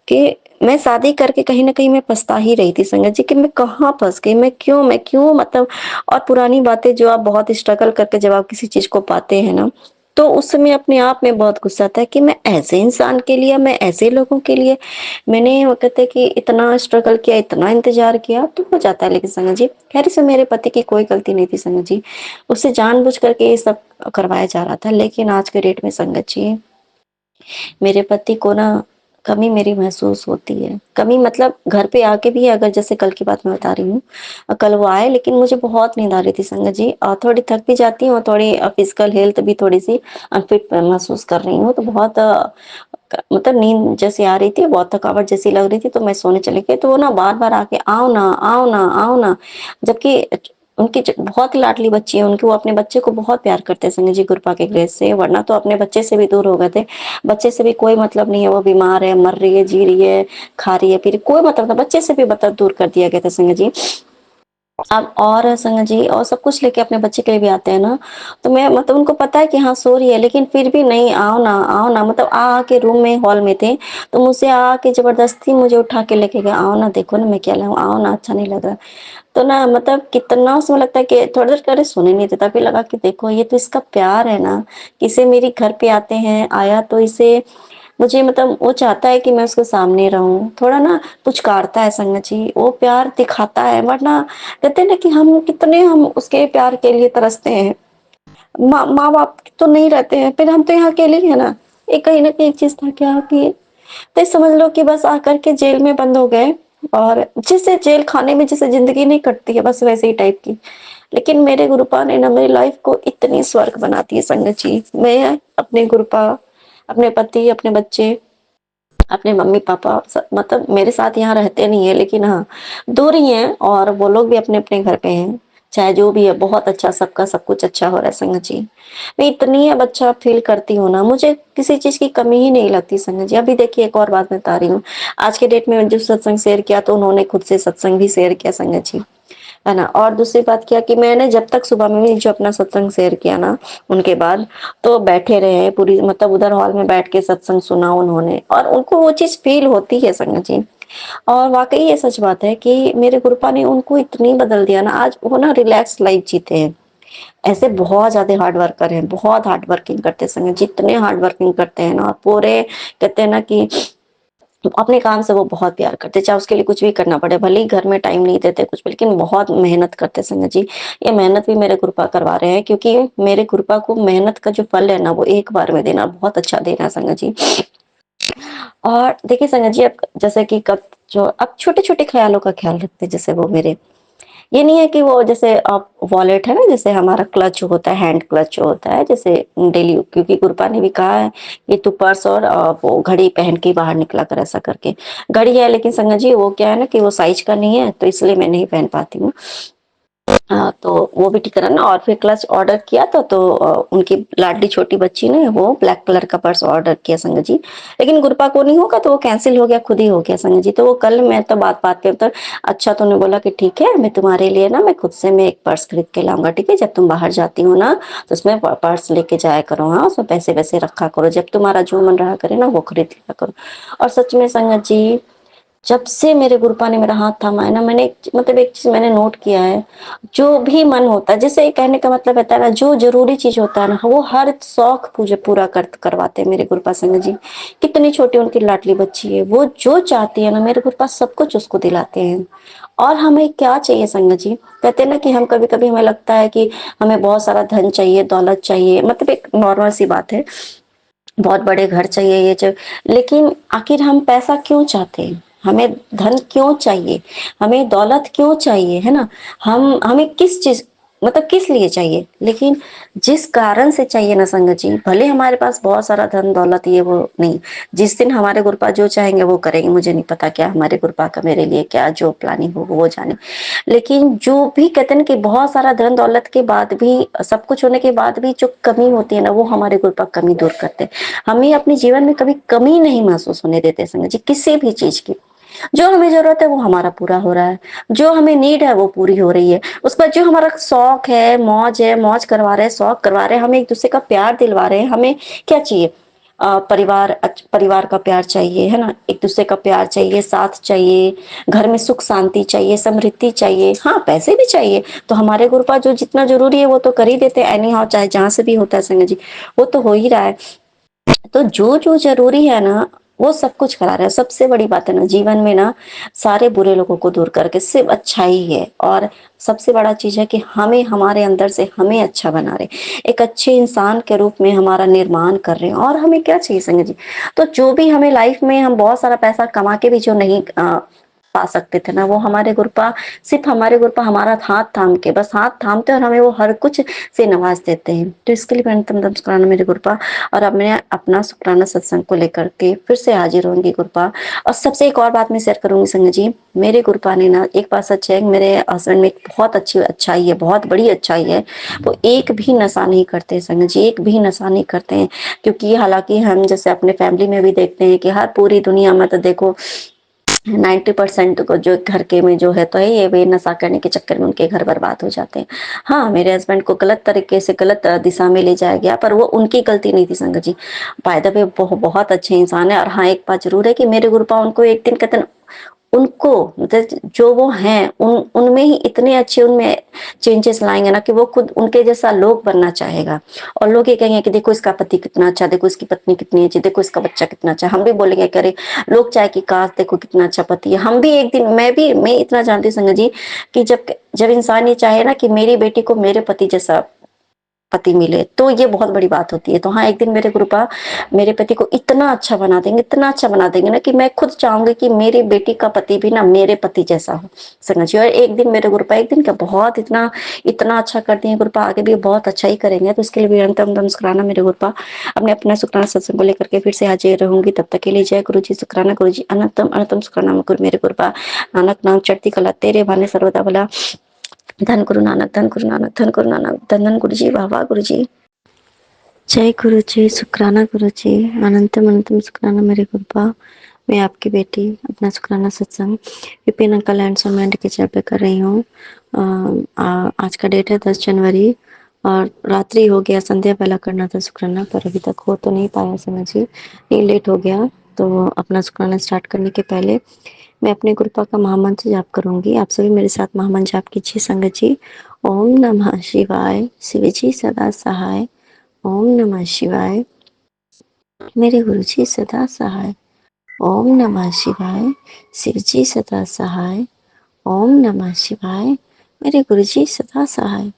कि मैं शादी करके कहीं ना कहीं मैं पछता ही रही थी संगत जी, कि मैं कहाँ फंस गई, मैं क्यों मतलब। और पुरानी बातें जो आप बहुत स्ट्रगल करके जब आप किसी चीज को पाते हैं ना, तो उस समय अपने आप में बहुत गुस्सा आता है कि मैं ऐसे इंसान के लिए, मैं ऐसे लोगों के लिए मैंने वो कहते हैं कि इतना स्ट्रगल किया, इतना इंतजार किया, तो हो जाता है। लेकिन संगत जी, खैर इसमें मेरे पति की कोई गलती नहीं थी संगत जी, उससे जानबूझ करके ये सब करवाया जा रहा था। लेकिन आज के डेट में संगत जी, मेरे पति को ना कमी मेरी महसूस होती है। कमी मतलब घर पे आके भी, अगर जैसे कल की बात मैं बता रही हूँ, कल वो आए लेकिन मुझे बहुत नींद आ रही थी संगत जी, और थोड़ी थक भी जाती हूँ और थोड़ी फिजिकल हेल्थ भी थोड़ी-सी अनफिट महसूस कर रही हूँ, तो बहुत मतलब नींद जैसी आ रही थी, बहुत थकावट जैसी लग रही थी, तो मैं सोने चली गई। तो वो ना बार-बार आके आओ ना, आओ ना, आओ ना, जबकि उनकी बहुत लाडली बच्ची है उनकी, वो अपने बच्चे को बहुत प्यार करते हैं संजय जी, कृपा के ग्रेस से, वरना तो अपने बच्चे से भी दूर हो गए थे। बच्चे से भी कोई मतलब नहीं है, वो बीमार है, मर रही है, जी रही है, खा रही है, पी रही, कोई मतलब नहीं, बच्चे से भी मतलब दूर कर दिया गया था संजय जी। अब और संगत जी, और सब कुछ लेके अपने बच्चे के लिए भी आते हैं ना, तो मैं मतलब उनको पता है कि हाँ सो रही है, लेकिन फिर भी नहीं, आओ ना, आओ ना, मतलब आ के रूम में हॉल में थे, तो मुझसे आके जबरदस्ती मुझे उठा के लेके गए, आओ ना, देखो ना मैं क्या लाऊं, आओ ना, अच्छा नहीं लग रहा। तो ना मतलब कितना उसमें लगता है कि थोड़ी देर करे सोने नहीं देता, फिर लगा कि देखो ये तो इसका प्यार है ना, इसे मेरे घर पे आते हैं, आया तो इसे मुझे मतलब वो चाहता है कि मैं उसके सामने रहूं, थोड़ा ना पुचकारता है संगत जी, वो प्यार दिखाता है, वरना कहते हैं ना कि हम उसके प्यार के लिए तरसते हैं। माँ बाप तो नहीं रहते हैं, फिर हम तो यहाँ अकेले ही है ना। एक कहीं ना कहीं एक चीज था क्या कि, तो समझ लो कि बस आकर के जेल में बंद हो गए, और जिसे जेल खाने में जैसे जिंदगी नहीं कटती है, बस वैसे ही टाइप की। लेकिन मेरे गुरुपा ने ना मेरी लाइफ को इतनी स्वर्ग बना दी है संगत जी। मैं अपने गुरुपा, अपने पति, अपने बच्चे, अपने मम्मी-पापा मतलब मेरे साथ यहाँ रहते नहीं है, लेकिन हाँ, दूर ही हैं, और वो लोग भी अपने-अपने घर पे हैं। चाहे जो भी है, बहुत अच्छा सबका सब कुछ अच्छा हो रहा है संगत जी। मैं इतनी अब अच्छा फ़ील करती हूँ ना, मुझे किसी चीज़ की कमी ही नहीं लगती संगत जी। अभी देखिए एक और बात मैं बता रही हूँ, आज के डेट में जो सत्संग शेयर किया, तो उन्होंने खुद से सत्संग भी शेयर किया संगत जी। है ना? और दूसरी बात क्या कि मैंने जब तक सुबह में भी जो अपना सत्संग शेयर किया ना, उनके बाद तो बैठे रहे हैं पूरी, मतलब उधर हॉल में बैठ के सत्संग सुना उन्होंने, और उनको वो चीज़ फ़ील होती है संगत जी। और वाक़ई ये सच बात है कि मेरे गुरुपा ने उनको इतनी बदल दिया ना, आज वो ना रिलैक्स लाइफ़ जीते हैं। ऐसे बहुत ज़्यादा हार्ड वर्कर हैं, बहुत हार्ड वर्किंग करते हैं संगत जी, इतने हार्ड वर्किंग करते हैं ना, पूरे कहते हैं ना कि अपने काम से वो बहुत प्यार करते, चाहे उसके लिए कुछ भी करना पड़े, भले ही घर में टाइम नहीं देते कुछ भी, लेकिन बहुत मेहनत करते संगत जी। ये मेहनत भी मेरे गुरुपा करवा रहे हैं, क्योंकि मेरे गुरुपा को मेहनत का जो फल है ना, वो एक बार में देना, बहुत अच्छा देना है संगत जी। और देखिए संगत जी, अब जैसे कि कब जो अब छोटे-छोटे ख़्यालों का ख़्याल रखते हैं, जैसे वो मेरे, ये नहीं है कि वो जैसे वॉलेट है ना, जैसे हमारा क्लच होता है, हैंड क्लच होता है, जैसे डेली, क्योंकि गुरुपा ने भी कहा है कि तू पर्स और वो घड़ी पहन के बाहर निकला कर, ऐसा करके। घड़ी है, लेकिन संगत जी वो क्या है ना कि वो साइज का नहीं है, तो इसलिए मैं नहीं पहन पाती हूँ। हाँ, तो वो भी ठीक करा ना, और फिर क्लच ऑर्डर किया था, तो उनकी लाडली छोटी बच्ची ने वो ब्लैक कलर का पर्स ऑर्डर किया संगत जी। लेकिन गुरुपा को नहीं होगा, तो वो कैंसिल हो गया, खुद ही हो गया संगत जी। तो वो कल मैं तो बात-बात पे तो अच्छा, तो उन्होंने बोला कि ठीक है, मैं तुम्हारे लिए ना मैं खुद से मैं एक पर्स खरीद के लाऊँगा, ठीक है? जब तुम बाहर जाती हो ना, तो उसमें पर्स लेके जाया करो, हाँ, उसमें पैसे-वैसे रखा करो, जब तुम्हारा जो मन रहा करे ना वो खरीद लिया करो। और सच में संगत जी, जब से मेरे गुरुपा ने मेरा हाथ थामा है ना, मैंने मतलब एक चीज़ मैंने नोट किया है, जो भी मन होता है, जैसे कहने का मतलब रहता है ना, जो ज़रूरी चीज़ होता है ना, वो हर शौक पूजा पूरा करवाते हैं मेरे गुरुपा संगत जी। कितनी छोटी उनकी लाडली बच्ची है, वो जो चाहती है ना, मेरे गुरुपा सब कुछ उसको दिलाते हैं। और हमें क्या चाहिए संगत जी? कहते हैं ना कि हम कभी-कभी हमें लगता है कि हमें बहुत सारा धन चाहिए, दौलत चाहिए, मतलब एक नॉर्मल सी बात है। बहुत बड़े घर चाहिए, ये लेकिन आखिर हम पैसा क्यों चाहते हैं? हमें धन क्यों चाहिए? हमें दौलत क्यों चाहिए, है ना? हमें किस चीज़ मतलब किस लिए चाहिए? लेकिन जिस कारण से चाहिए ना संगत जी, भले हमारे पास बहुत सारा धन दौलत ये वो नहीं, जिस दिन हमारे गुरुपा जो चाहेंगे वो करेंगे, मुझे नहीं पता क्या हमारे गुरुपा का मेरे लिए क्या जो प्लानिंग हो वो जाने। लेकिन जो भी कहते हैं ना कि बहुत सारा धन दौलत के बाद भी, सब कुछ होने के बाद भी जो कमी होती है ना, वो हमारे गुरुपा कमी दूर करते हैं। हमें अपने जीवन में कभी कमी नहीं महसूस होने देते संगत जी, किसी भी चीज़ की। जो हमें ज़रूरत है वो हमारा पूरा हो रहा है, जो हमें नीड है वो पूरी हो रही है। उसके बाद जो हमारा शौक है, मौज करवा रहे हैं, शौक करवा रहे हैं, हम एक-दूसरे का प्यार दिलवा रहे हैं, हमें क्या चाहिए? परिवार का प्यार चाहिए, है ना, एक दूसरे का प्यार चाहिए, साथ चाहिए, घर में सुख शांति चाहिए, समृद्धि चाहिए, हाँ पैसे भी चाहिए। तो हमारे गुरुपा जो जितना जरूरी है वो तो कर ही देते हैं, एनी हाउ चाहे जहां से भी होता है संगत जी, वो तो हो ही रहा है। तो जो जो जरूरी है ना वो सब कुछ करा रहे हैं। सबसे बड़ी बात है ना जीवन में ना, सारे बुरे लोगों को दूर करके सिर्फ अच्छा ही है। और सबसे बड़ा चीज है कि हमें हमारे अंदर से हमें अच्छा बना रहे, एक अच्छे इंसान के रूप में हमारा निर्माण कर रहे हैं। और हमें क्या चाहिए संगत जी, तो जो भी हमें लाइफ में हम बहुत सारा पैसा कमा के भी जो नहीं पा सकते थे ना, वो हमारे गुरुपा, सिर्फ हमारे गुरुपा हमारा हाथ थाम के, बस हाथ थामते और हमें वो हर कुछ से नवाज देते हैं। तो इसके लिए मैंने तम शुक्राना मेरे गुरुपा। और अब मैं अपना शुक्राना सत्संग को लेकर के फिर से हाजिर होंगी गुरुपा। और सबसे एक और बात मैं शेयर करूंगी संगत जी, मेरे गुरुपा ने ना, एक बात सच है, मेरे हस्बैंड में एक बहुत अच्छी अच्छाई है, बहुत बड़ी अच्छाई है, वो एक भी नशा नहीं करते संगत जी, एक भी नशा नहीं करते हैं। क्योंकि हालांकि हम जैसे अपने फैमिली में भी देखते हैं कि हर पूरी दुनिया में तो देखो 90% को जो घर के में जो है तो है ये, वे नशा करने के चक्कर में उनके घर बर्बाद हो जाते हैं। हाँ मेरे हस्बैंड को गलत तरीके से गलत दिशा में ले जाया गया, पर वो उनकी गलती नहीं थी संगत जी। बाय द वे बहुत अच्छे इंसान है। और हाँ एक बात जरूर है कि मेरे गुरुपा उनको एक दिन कहते हैं, उनको मतलब जो वो हैं उनमें ही इतने अच्छे उनमें चेंजेस लाएंगे ना कि वो खुद उनके जैसा लोग बनना चाहेगा। और लोग ये कहेंगे कि देखो इसका पति कितना अच्छा, देखो इसकी पत्नी कितनी अच्छी, देखो इसका बच्चा कितना अच्छा। हम भी बोलेंगे कि अरे लोग चाहे कि काश देखो कितना अच्छा पति है। हम भी एक दिन, मैं इतना जानती हूँ संगत जी कि जब जब इंसान ये चाहे ना कि मेरी बेटी को मेरे पति जैसा पति मिले, तो ये बहुत बड़ी बात होती है। तो हाँ एक दिन मेरे गुरुपा मेरे पति को इतना अच्छा बना देंगे, इतना अच्छा बना देंगे ना कि मैं खुद चाहूंगी कि मेरी बेटी का पति भी ना मेरे पति जैसा हो समझिए। और एक दिन मेरे गुरुपा, एक दिन क्या बहुत इतना इतना अच्छा करते हैं गुरुपा, आगे भी बहुत अच्छा ही करेंगे। तो इसके लिए भी अंतम शुक्राना मेरे गुरुपा। अपने अपना शुक्राना सत्संग को लेकर के फिर से हाजिर रहूंगी, तब तक के लिए जय गुरु जी, शुक्राना गुरु जी, अनंतम अनंतम शुक्राना गुरु मेरे गुरुपा। नानक नाम चढ़ती कला तेरे भाने सर्वदा भला, धन गुरु नानक, धन गुरु नानक, धन गुरु नानक, धन धन गुरु जी, वाह वाह गुरु जी। जय गुरु जी, शुक्राना गुरु जी, अनंतम अनंतम शुक्राना मेरे गुरुपा। मैं आपकी बेटी अपना शुक्राना सत्संग विपिन अंकल एंड सोमेंट के चैनल पे कर रही हूँ। आज का डेट है 10 जनवरी और रात्रि हो गया, संध्या पहला करना था शुक्राना, पर अभी तक हो तो नहीं पाया समझिए, नहीं लेट हो गया। तो अपना शुक्राना स्टार्ट करने के पहले मैं अपने गुरुपा का महामंत्र जाप करूंगी। आप सभी मेरे साथ महामंत्र जाप कीजिए संगत जी। ओम नमः शिवाय, शिव जी सदा सहाय। ओम नमः शिवाय, मेरे गुरु जी सदा सहाय। ओम नमः शिवाय, शिव जी सदा सहाय। ओम नमः शिवाय, मेरे गुरु जी सदा सहाय।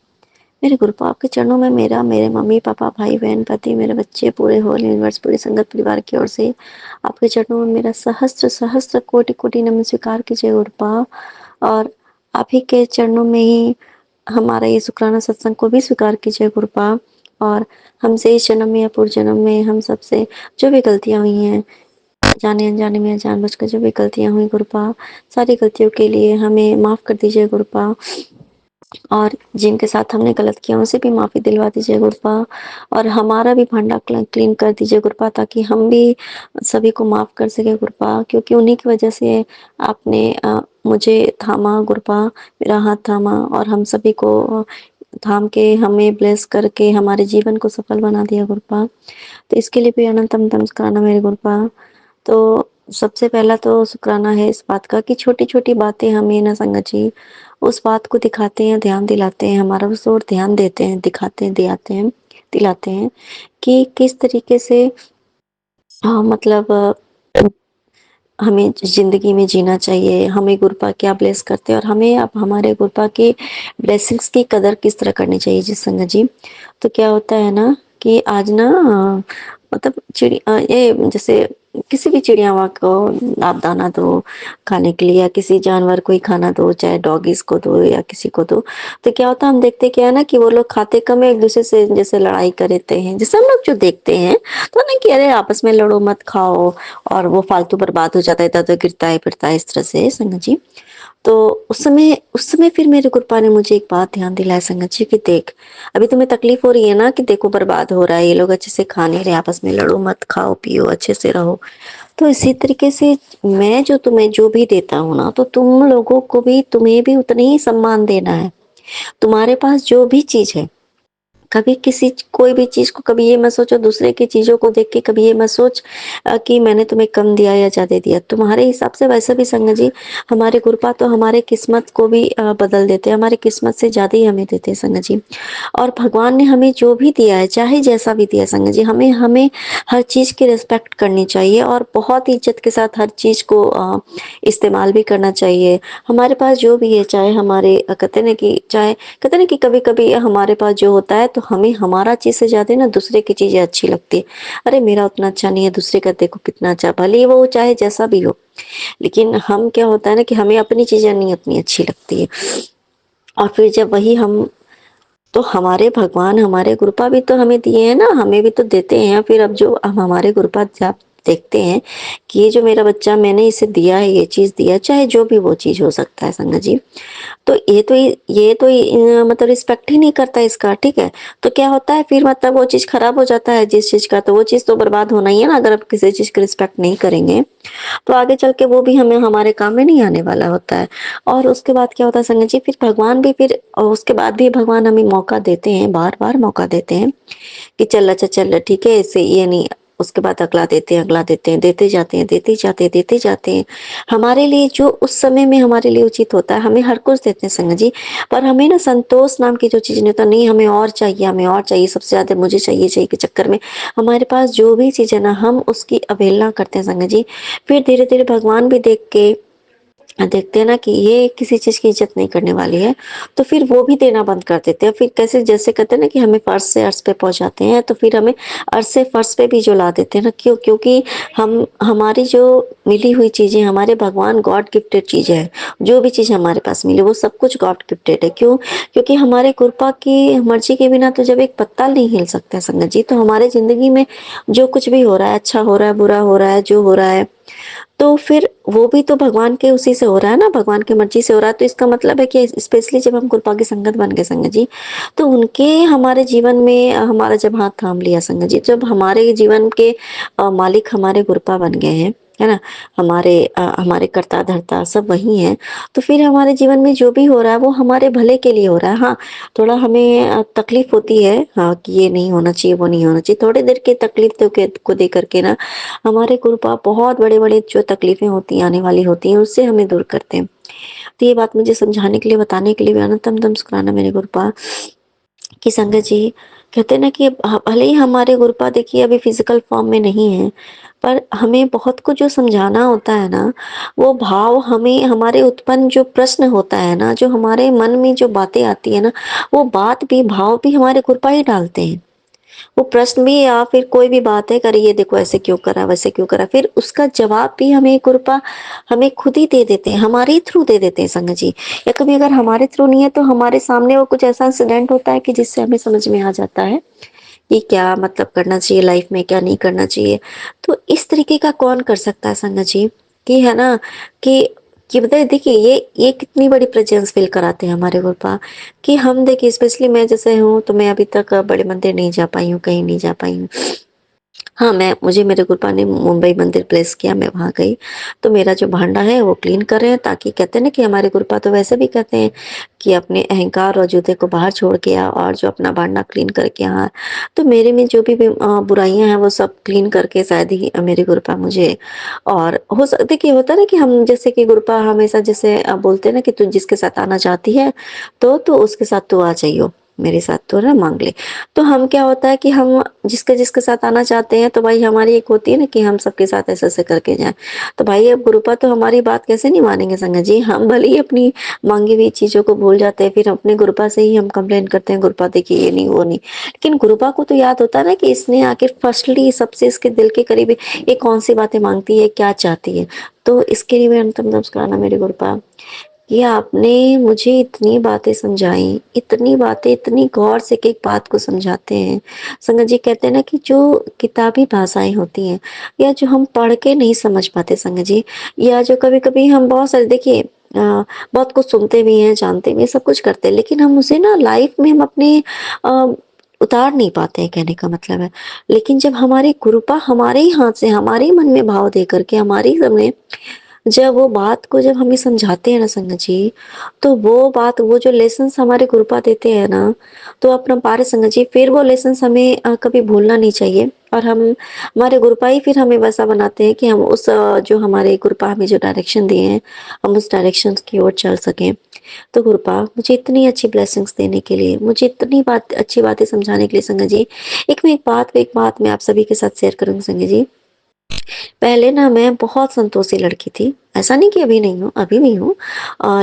मेरे गुरुपा आपके चरणों में मेरा, मेरे मम्मी पापा भाई बहन पति मेरे बच्चे पूरे होल यूनिवर्स पूरी संगत परिवार की ओर से आपके चरणों में मेरा सहस्त्र सहस्त्र कोटि कोटि नमन स्वीकार कीजिए गुरुपा। और आप ही के चरणों में ही हमारा ये शुक्राना सत्संग को भी स्वीकार कीजिए गुरुपा। और हमसे इस जन्म में या पूर्व जन्म में हम सबसे जो भी गलतियां हुई हैं, जाने अनजाने में जानबूझकर जो भी गलतियां हुई गुरुपा, सारी गलतियों के लिए हमें माफ कर दीजिए गुरुपा। और जिनके साथ हमने गलत किया उनसे भी माफी दिलवा दीजिए गुरुपा। और हमारा भी भांडा क्लीन कर दीजिए गुरुपा, ताकि हम भी सभी को माफ कर सके गुरुपा। क्योंकि उन्हीं की वजह से आपने मुझे थामा गुरुपा, मेरा हाथ थामा और हम सभी को थाम के हमें ब्लेस करके हमारे जीवन को सफल बना दिया गुरुपा। तो इसके लिए भी अनंतम तम शुक्राना मेरे गुरुपा। तो सबसे पहला तो शुक्राना है इस बात का कि छोटी छोटी बातें हमें ना संगत जी उस बात को दिखाते हैं, ध्यान दिलाते हैं, हमारा उस ओर ध्यान देते हैं, दिखाते हैं, दिलाते हैं कि किस तरीके से मतलब हमें जिंदगी में जीना चाहिए, हमें गुरुपा क्या ब्लेस करते हैं और हमें अब हमारे गुरुपा के ब्लेसिंग्स की कदर किस तरह करनी चाहिए जी संगत जी। तो क्या होता है ना कि आज ना मतलब चिड़िया ये जैसे किसी भी चिड़िया को आप दाना दो खाने के लिए, या किसी जानवर को ही खाना दो, चाहे डॉगीज को दो या किसी को दो, तो क्या होता है हम देखते क्या है ना कि वो लोग खाते कम है, एक दूसरे से जैसे लड़ाई करते हैं, जैसे हम लोग जो देखते हैं तो ना कि अरे आपस में लड़ो मत खाओ, और वो फालतू बर्बाद हो जाता है, इधर उधर गिरता है फिरता है इस तरह से संगत जी। तो उस समय फिर मेरे गुरुपा ने मुझे एक बात ध्यान दिलाया संगत जी कि देख अभी तुम्हें तकलीफ हो रही है ना कि देखो बर्बाद हो रहा है, ये लोग अच्छे से खा नहीं रहे, आपस में लड़ो मत, खाओ पियो अच्छे से रहो। तो इसी तरीके से मैं जो तुम्हें जो भी देता हूँ ना, तो तुम लोगों को भी तुम्हें भी उतना ही सम्मान देना है। तुम्हारे पास जो भी चीज है कभी किसी कोई भी चीज़ को कभी ये मत सोचो, दूसरे की चीज़ों को देख के कभी ये मत सोच कि मैंने तुम्हें कम दिया या ज़्यादा दिया। तुम्हारे हिसाब से वैसे भी संगत जी हमारे गुरुपा तो हमारे किस्मत को भी बदल देते हैं, हमारी किस्मत से ज़्यादा ही हमें देते हैं संगत जी। और भगवान ने हमें जो भी दिया है, चाहे जैसा भी दिया है संगत जी, हमें हमें हर चीज़ की रिस्पेक्ट करनी चाहिए और बहुत इज़्ज़त के साथ हर चीज़ को इस्तेमाल भी करना चाहिए। हमारे पास जो भी है, चाहे हमारे कहते हैं ना कि कभी-कभी हमारे पास जो होता है तो हमें हमारा चीज़ से ज़्यादा ना दूसरे की चीज़ें अच्छी लगती है। अरे मेरा उतना अच्छा नहीं है, दूसरे का देखो कितना अच्छा, भले ही वो चाहे जैसा भी हो। लेकिन हम क्या होता है ना कि हमें अपनी चीज़ें नहीं उतनी अच्छी लगती है। और फिर जब वही हम तो हमारे भगवान, हमारे गुरुपा भी तो हमें दिए हैं ना, हमें भी तो देते हैं। फिर अब जो हम हमारे गुरुपा जब देखते हैं कि ये जो मेरा बच्चा मैंने इसे दिया है, ये चीज़ दिया है, चाहे जो भी वो चीज़ हो सकता है संगत जी। तो मतलब रिस्पेक्ट ही नहीं करता इसका, ठीक है? तो क्या होता है फिर मतलब वो चीज़ खराब हो जाता है जिस चीज़ का, तो वो चीज़ तो बर्बाद होना ही है ना अगर आप किसी चीज़ की रिस्पेक्ट नहीं करेंगे, तो आगे चल के वो भी हमें हमारे काम में नहीं आने वाला होता है। और उसके बाद क्या होता है संगत जी, फिर भगवान भी फिर उसके बाद भी भगवान हमें मौका देते हैं, बार-बार मौका देते हैं कि चल अच्छा चल ठीक है, इससे ये नहीं, उसके बाद अगला देते हैं, अगला देते हैं, देते जाते हैं, देते जाते हैं, देते जाते हैं। हमारे लिए जो उस समय में हमारे लिए उचित होता है, हमें हर कुछ देते हैं संगत जी। पर हमें ना संतोष नाम की जो चीज़ नहीं होता, नहीं हमें और चाहिए, हमें और चाहिए, सबसे ज़्यादा मुझे चाहिए के चक्कर में हमारे पास जो भी चीज़ है ना, हम उसकी अवहेलना करते हैं संगत जी। फिर धीरे-धीरे भगवान भी देख के देखते हैं ना कि ये किसी चीज़ की इज़्ज़त नहीं करने वाली है, तो फिर वो भी देना बंद कर देते हैं। फिर कैसे जैसे कहते हैं ना कि हमें फर्श से अर्श पे पहुँचाते हैं, तो फिर हमें अर्श से फर्श पे भी जो ला देते हैं ना, क्यों? क्योंकि हम हमारी जो मिली हुई चीज़ें हमारे भगवान गॉड गिफ्टेड चीज़ें हैं। जो भी चीज़ हमारे पास मिली वो सब कुछ गॉड गिफ्टेड है। क्यों? क्योंकि हमारे कृपा की मर्ज़ी के बिना तो जब एक पत्ता नहीं हिल सकता है संगत जी, तो हमारे ज़िंदगी में जो कुछ भी हो रहा है, अच्छा हो रहा है, बुरा हो रहा है, जो हो रहा है, तो फिर वो भी तो भगवान के उसी से हो रहा है ना, भगवान की मर्ज़ी से हो रहा है। तो इसका मतलब है कि स्पेशली जब हम कृपा की संगत बन गए संगत जी, तो उनके हमारे जीवन में हमारा जब हाथ थाम लिया संगत जी, जब हमारे जीवन के मालिक हमारे कृपा बन गए हैं, है ना? हमारे कर्ता-धर्ता सब वही हैं, तो फिर हमारे जीवन में जो भी हो रहा है वो हमारे भले के लिए हो रहा है। हाँ, थोड़ा हमें तकलीफ़ होती है, हाँ, कि ये नहीं होना चाहिए, वो नहीं होना चाहिए। थोड़ी देर की तकलीफ़ को दे कर के ना हमारे गुरुपा बहुत बड़े-बड़े जो तकलीफ़ें होती हैं, आने वाली होती हैं, उससे हमें दूर करते हैं। तो ये बात मुझे समझाने के लिए, बताने के लिए भी अनंतम दम शुक्राना मेरे गुरुपा कि संगत जी कहते हैं ना कि भले ही हमारे गुरुपा देखिए अभी फ़िज़िकल फ़ॉर्म में नहीं है, पर हमें बहुत कुछ जो समझाना होता है ना, वो भाव हमें हमारे उत्पन्न जो प्रश्न होता है ना, जो हमारे मन में जो बातें आती है ना, वो बात भी, भाव भी हमारे गुरुपा ही डालते हैं। वो प्रश्न भी या फिर कोई भी बात है, अरे ये देखो ऐसे क्यों करा, वैसे क्यों करा, फिर उसका जवाब भी हमें कृपा हमें खुद ही दे देते हैं, हमारे ही थ्रू दे देते हैं संगत जी। या कभी अगर हमारे थ्रू नहीं है तो हमारे सामने वो कुछ ऐसा इंसिडेंट होता है कि जिससे हमें समझ में आ जाता है कि क्या मतलब करना चाहिए लाइफ में, क्या नहीं करना चाहिए। तो इस तरीके का कौन कर सकता है संगत जी, कि है ना कि बताइए देखिए ये कितनी बड़ी प्रेजेंस फ़ील कराते हैं हमारे गुरुपा कि हम देखिए स्पेशली मैं जैसे हूँ, तो मैं अभी तक बड़े मंदिर नहीं जा पाई हूँ, कहीं नहीं जा पाई हूँ। हाँ, मुझे मेरे गुरुपा ने मुंबई मंदिर प्लेस किया, मैं वहाँ गई। तो मेरा जो भांडा है वो क्लीन कर रहे हैं, ताकि कहते हैं ना कि हमारे गुरुपा तो वैसे भी कहते हैं कि अपने अहंकार और जूते को बाहर छोड़ के आ और जो अपना भांडा क्लीन करके आ। तो मेरे में जो भी बुराइयाँ हैं वो सब क्लीन करके शायद ही मेरे गुरुपा मुझे, और हो सक देखिए होता है ना कि हम जैसे कि गुरुपा हमेशा जैसे बोलते हैं ना कि तू जिसके साथ आना चाहती है, तो उसके साथ तू आ जाइयो, मेरे साथ तो ना माँग ले। तो हम क्या होता है कि हम जिसके साथ आना चाहते हैं, तो भाई हमारी एक होती है ना कि हम सबके साथ ऐसे-ऐसे करके जाएँ। तो भाई अब गुरुपा तो हमारी बात कैसे नहीं मानेंगे संगत जी। हम भले ही अपनी माँगी हुई चीज़ों को भूल जाते हैं, फिर अपने गुरुपा से ही हम कंप्लेन करते हैं, गुरुपा देखिए ये नहीं, वो नहीं। लेकिन गुरुपा को तो याद होता है ना कि इसने आखिर फर्स्टली सबसे इसके दिल के करीब ये कौन-सी बातें माँगती है, क्या चाहती है। तो इसके लिए मैं अंतम नमस्कार मेरे गुरुपा कि आपने मुझे इतनी बातें समझाई, इतनी बातें इतनी गौर से एक-एक बात को समझाते हैं। संगत जी कहते हैं ना कि जो किताबी भाषाएँ होती हैं या जो हम पढ़ के नहीं समझ पाते संगत जी, या जो कभी-कभी हम बहुत सारे देखिए बहुत कुछ सुनते भी हैं, जानते भी हैं, सब कुछ करते हैं, लेकिन हम उसे ना लाइफ़ में हम अपने अ, उतार नहीं पाते हैं, कहने का मतलब है। लेकिन जब हमारी कृपा हमारे ही हाथ से, हमारे ही मन में भाव दे कर के हमारे ही सामने जब वो बात को जब हमें समझाते हैं ना संगत जी, तो वो बात वो जो लेसन्स हमारे गुरुपा देते हैं ना, तो अपना पार संगत जी फिर वो लेसन्स हमें कभी भूलना नहीं चाहिए और हम हमारे गुरुपा ही फिर हमें वैसा बनाते हैं कि हम उस जो हमारे गुरुपा हमें जो डायरेक्शन दिए हैं, हम उस डायरेक्शंस की ओर चल सकें। तो गुरुपा मुझे इतनी अच्छी ब्लेसिंग्स देने के लिए, मुझे इतनी बात अच्छी बातें समझाने के लिए संगत जी, एक बात मैं आप सभी के साथ शेयर करूँगी संगत जी। पहले ना मैं बहुत संतोषी लड़की थी। ऐसा नहीं कि अभी नहीं हूँ, अभी भी हूँ।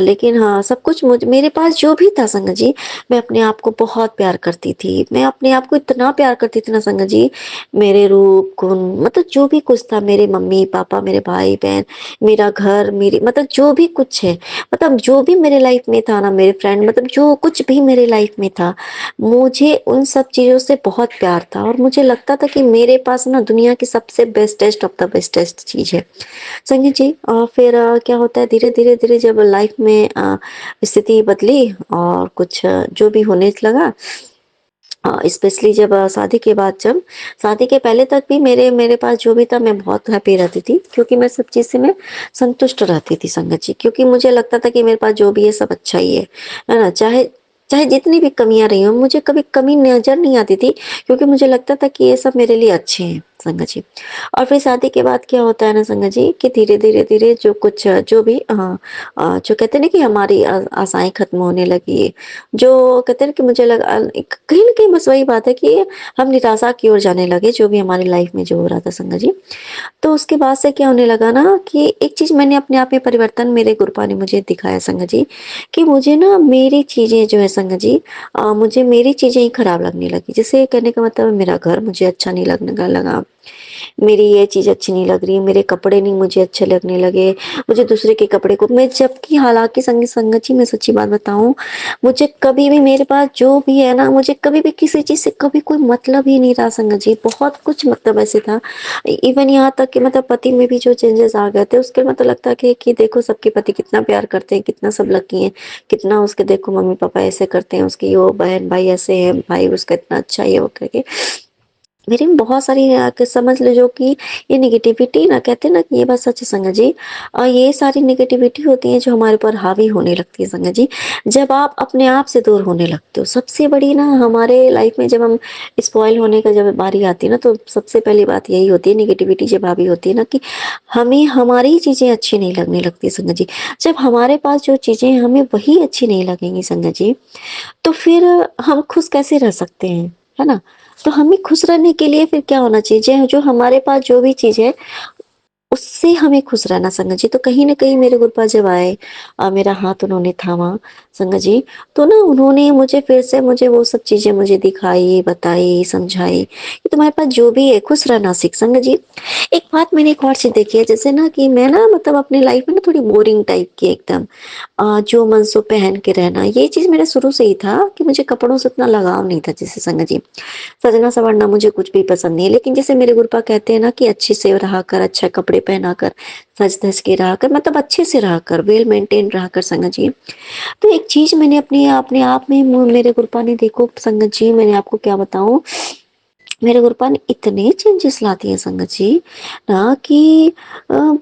लेकिन हाँ, सब कुछ मुझ मेरे पास जो भी था संगत जी, मैं अपने आप को बहुत प्यार करती थी। मैं अपने आप को इतना प्यार करती थी ना संगत जी, मेरे रूप, गुण मतलब जो भी कुछ था, मेरे मम्मी-पापा, मेरे भाई-बहन, मेरा घर, मेरी मतलब जो भी कुछ है, मतलब जो भी मेरे लाइफ में था ना, मेरे फ्रेंड मतलब जो कुछ भी मेरे लाइफ में था, मुझे उन सब चीज़ों से बहुत प्यार था और मुझे लगता था कि मेरे पास ना दुनिया की सबसे बेस्टेस्ट ऑफ द बेस्टेस्ट चीज़ है। संगीत जी फिर क्या होता है धीरे-धीरे जब लाइफ में स्थिति बदली और कुछ जो भी होने लगा स्पेशली जब शादी के बाद जब शादी के पहले तक भी मेरे मेरे पास जो भी था मैं बहुत हैप्पी रहती थी क्योंकि मैं सब चीज़ से मैं संतुष्ट रहती थी संगत जी क्योंकि मुझे लगता था कि मेरे पास जो भी है सब अच्छा ही है ना? चाहे चाहे जितनी भी कमियाँ रही हों मुझे कभी कमी नज़र नहीं आती थी क्योंकि मुझे लगता था कि ये सब मेरे लिए अच्छे हैं संगत जी। और फिर शादी के बाद क्या होता है ना संगत जी कि धीरे-धीरे जो कुछ जो भी जो कहते हैं ना कि हमारी आशाएँ खत्म होने लगी, जो कहते हैं ना कि मुझे लगा कहीं न कहीं बस वही बात है कि हम निराशा की ओर जाने लगे, जो भी हमारी लाइफ में जो हो रहा था संगत जी। तो उसके बाद से क्या होने लगा ना कि एक चीज़ मैंने अपने आप में परिवर्तन मेरे गुरुपा ने मुझे दिखाया संगत जी, कि मुझे ना मेरी चीज़ें जो है संगत जी मुझे मेरी चीज़ें ही खराब लगने लगी। जैसे कहने का मतलब मेरा घर मुझे अच्छा नहीं लगने का लगा, मेरी ये चीज़ अच्छी नहीं लग रही, मेरे कपड़े नहीं मुझे अच्छे लगने लगे, मुझे दूसरे के कपड़े को मैं जबकि हालाँकि संगत जी मैं सच्ची बात बताऊँ, मुझे कभी भी मेरे पास जो भी है ना, मुझे कभी भी किसी चीज़ से कभी कोई मतलब ही नहीं रहा संगत जी, बहुत कुछ मतलब ऐसे था। इवन यहाँ तक कि मतलब पति में भी जो चेंजेस आ गए थे, उसके मतलब लगता है कि देखो सबके पति कितना प्यार करते हैं, कितना सब लकी हैं, कितना उसके देखो मम्मी-पापा ऐसे करते हैं, उसकी वो बहन-भाई ऐसे हैं, भाई उसका इतना अच्छा है, ये वो करके। मेरे में बहुत सारी समझ लीजिए कि ये नेगेटिविटी ना कहते हैं ना कि ये बात सच है संगत जी ये सारी नेगेटिविटी होती है जो हमारे ऊपर हावी होने लगती है संगत जी जब आप अपने आप से दूर होने लगते हो सबसे बड़ी ना हमारे लाइफ में जब हम स्पॉइल होने का जब बारी आती है ना तो सबसे पहली बात यही होती है नेगेटिविटी जब हावी होती है ना कि हमें हमारी चीज़ें अच्छी नहीं लगने लगती संगत जी जब हमारे पास जो चीज़ें हैं हमें वही अच्छी नहीं लगेंगी संगत जी तो फिर हम खुश कैसे रह सकते हैं, है ना? तो हमें खुश रहने के लिए फिर क्या होना चाहिए? जो हमारे पास जो भी चीज़ है उससे हमें खुश रहना संगत जी। तो कहीं न कहीं मेरे गुरुपा जब आए मेरा हाथ उन्होंने थामा संगत जी, तो ना उन्होंने मुझे फिर से मुझे वो सब चीज़ें मुझे दिखाई, बताई, समझाई कि तुम्हारे पास जो भी है खुश रहना सीख संगत जी। एक बात मैंने एक और चीज़ देखी है जैसे ना कि मैं ना मतलब अपनी लाइफ में ना थोड़ी बोरिंग टाइप की एकदम जो मन सो पहन के रहना, ये चीज़ मेरा शुरू से ही था कि मुझे कपड़ों से उतना लगाव नहीं था जैसे संगत जी। सजना-संवरना मुझे कुछ भी पसंद नहीं है, लेकिन जैसे मेरे गुरुपा कहते हैं ना कि अच्छे से रहा कर, अच्छा कपड़े पहना कर, सज-धज के रहा कर, मतलब अच्छे से रहा कर, वेल मेंटेन रहा कर संगत जी। तो एक चीज़ मैंने अपने अपने आप में मेरे गुरुपा ने देखो संगत जी मैंने आपको क्या बताऊँ, मेरे गुरुपा ने इतने चेंजेस ला दिए संगत जी ना कि अ,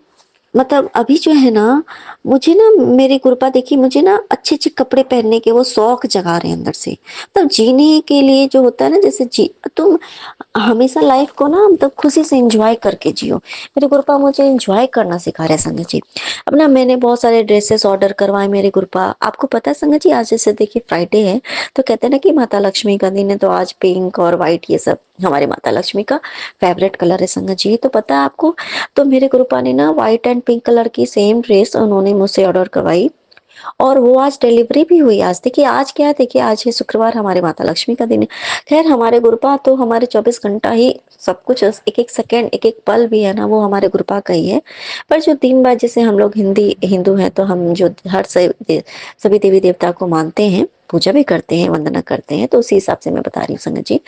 मतलब अभी जो है ना, मुझे ना मेरे गुरुपा देखिए मुझे ना अच्छे-अच्छे कपड़े पहनने के वो शौक जगा रहे हैं अंदर से। तब जीने के लिए जो होता है ना जैसे जी तुम हमेशा लाइफ को ना मतलब खुशी से एन्जॉय करके जियो। मेरे गुरुपा मुझे एन्जॉय करना सिखा रहे हैं संगत जी। अब ना मैंने बहुत सारे ड्रेसेस ऑर्डर करवाए मेरे गुरुपा। आपको पता है संगत जी आज जैसे देखिए फ्राइडे है, तो कहते हैं ना कि माता लक्ष्मी का दिन है तो आज पिंक और व्हाइट ये सब हमारे माता लक्ष्मी का फेवरेट कलर है संगत जी। तो पता है आपको तो मेरे गुरुपा ने ना व्हाइट एंड पिंक कलर की सेम ड्रेस उन्होंने मुझसे ऑर्डर करवाई और वो आज डिलीवरी भी हुई आज देखिए आज क्या है देखिए आज है शुक्रवार हमारे माता लक्ष्मी का दिन है। ख़ैर हमारे गुरुपा तो हमारे 24 घंटा ही सब कुछ एक-एक सेकंड, एक-एक पल भी है ना वो हमारे गुरुपा का ही है। पर जो 3 बार जैसे हम लोग हिंदू हैं तो हम जो हर सभी देवी-देवता को मानते हैं, पूजा भी करते हैं, वंदना करते हैं, तो उसी हिसाब से मैं बता रही हूँ संगत जी।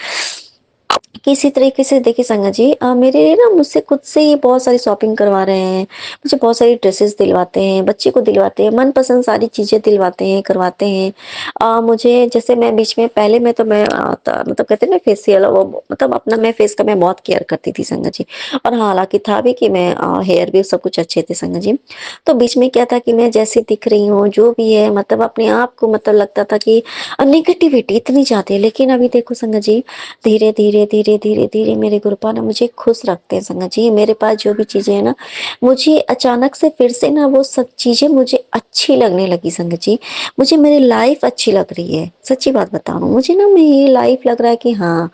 किसी तरीके से देखिए संगत जी, मेरे लिए ना मुझसे खुद से ही बहुत सारी शॉपिंग करवा रहे हैं, मुझे बहुत सारी ड्रेसेस दिलवाते हैं, बच्चे को दिलवाते हैं, मनपसंद सारी चीज़ें दिलवाते हैं, करवाते हैं। मुझे जैसे मैं बीच में पहले में तो मैं मतलब कहते हैं ना फेशियल, वो मतलब अपना मैं फेस का मैं बहुत केयर करती थी संगत जी। और हालाँकि था भी कि मैं हेयर भी सब कुछ अच्छे थे संगत जी। तो बीच में क्या था कि मैं जैसी दिख रही हूँ, जो भी है मतलब अपने आप को मतलब लगता था कि नेगेटिविटी इतनी ज़्यादा है। लेकिन अभी देखो संगत जी, धीरे, धीरे, धीरे, धीरे, धीरे मेरे गुरुपा ना मुझे खुश रखते हैं संगत जी। मेरे पास जो भी चीज़ें हैं ना, मुझे अचानक से फिर से ना वो सब चीज़ें मुझे अच्छी लगने लगी संगत जी। मुझे मेरी लाइफ़ अच्छी लग रही है, सच्ची बात बताऊँ। मुझे ना मेरी लाइफ़ लग रहा है कि हाँ,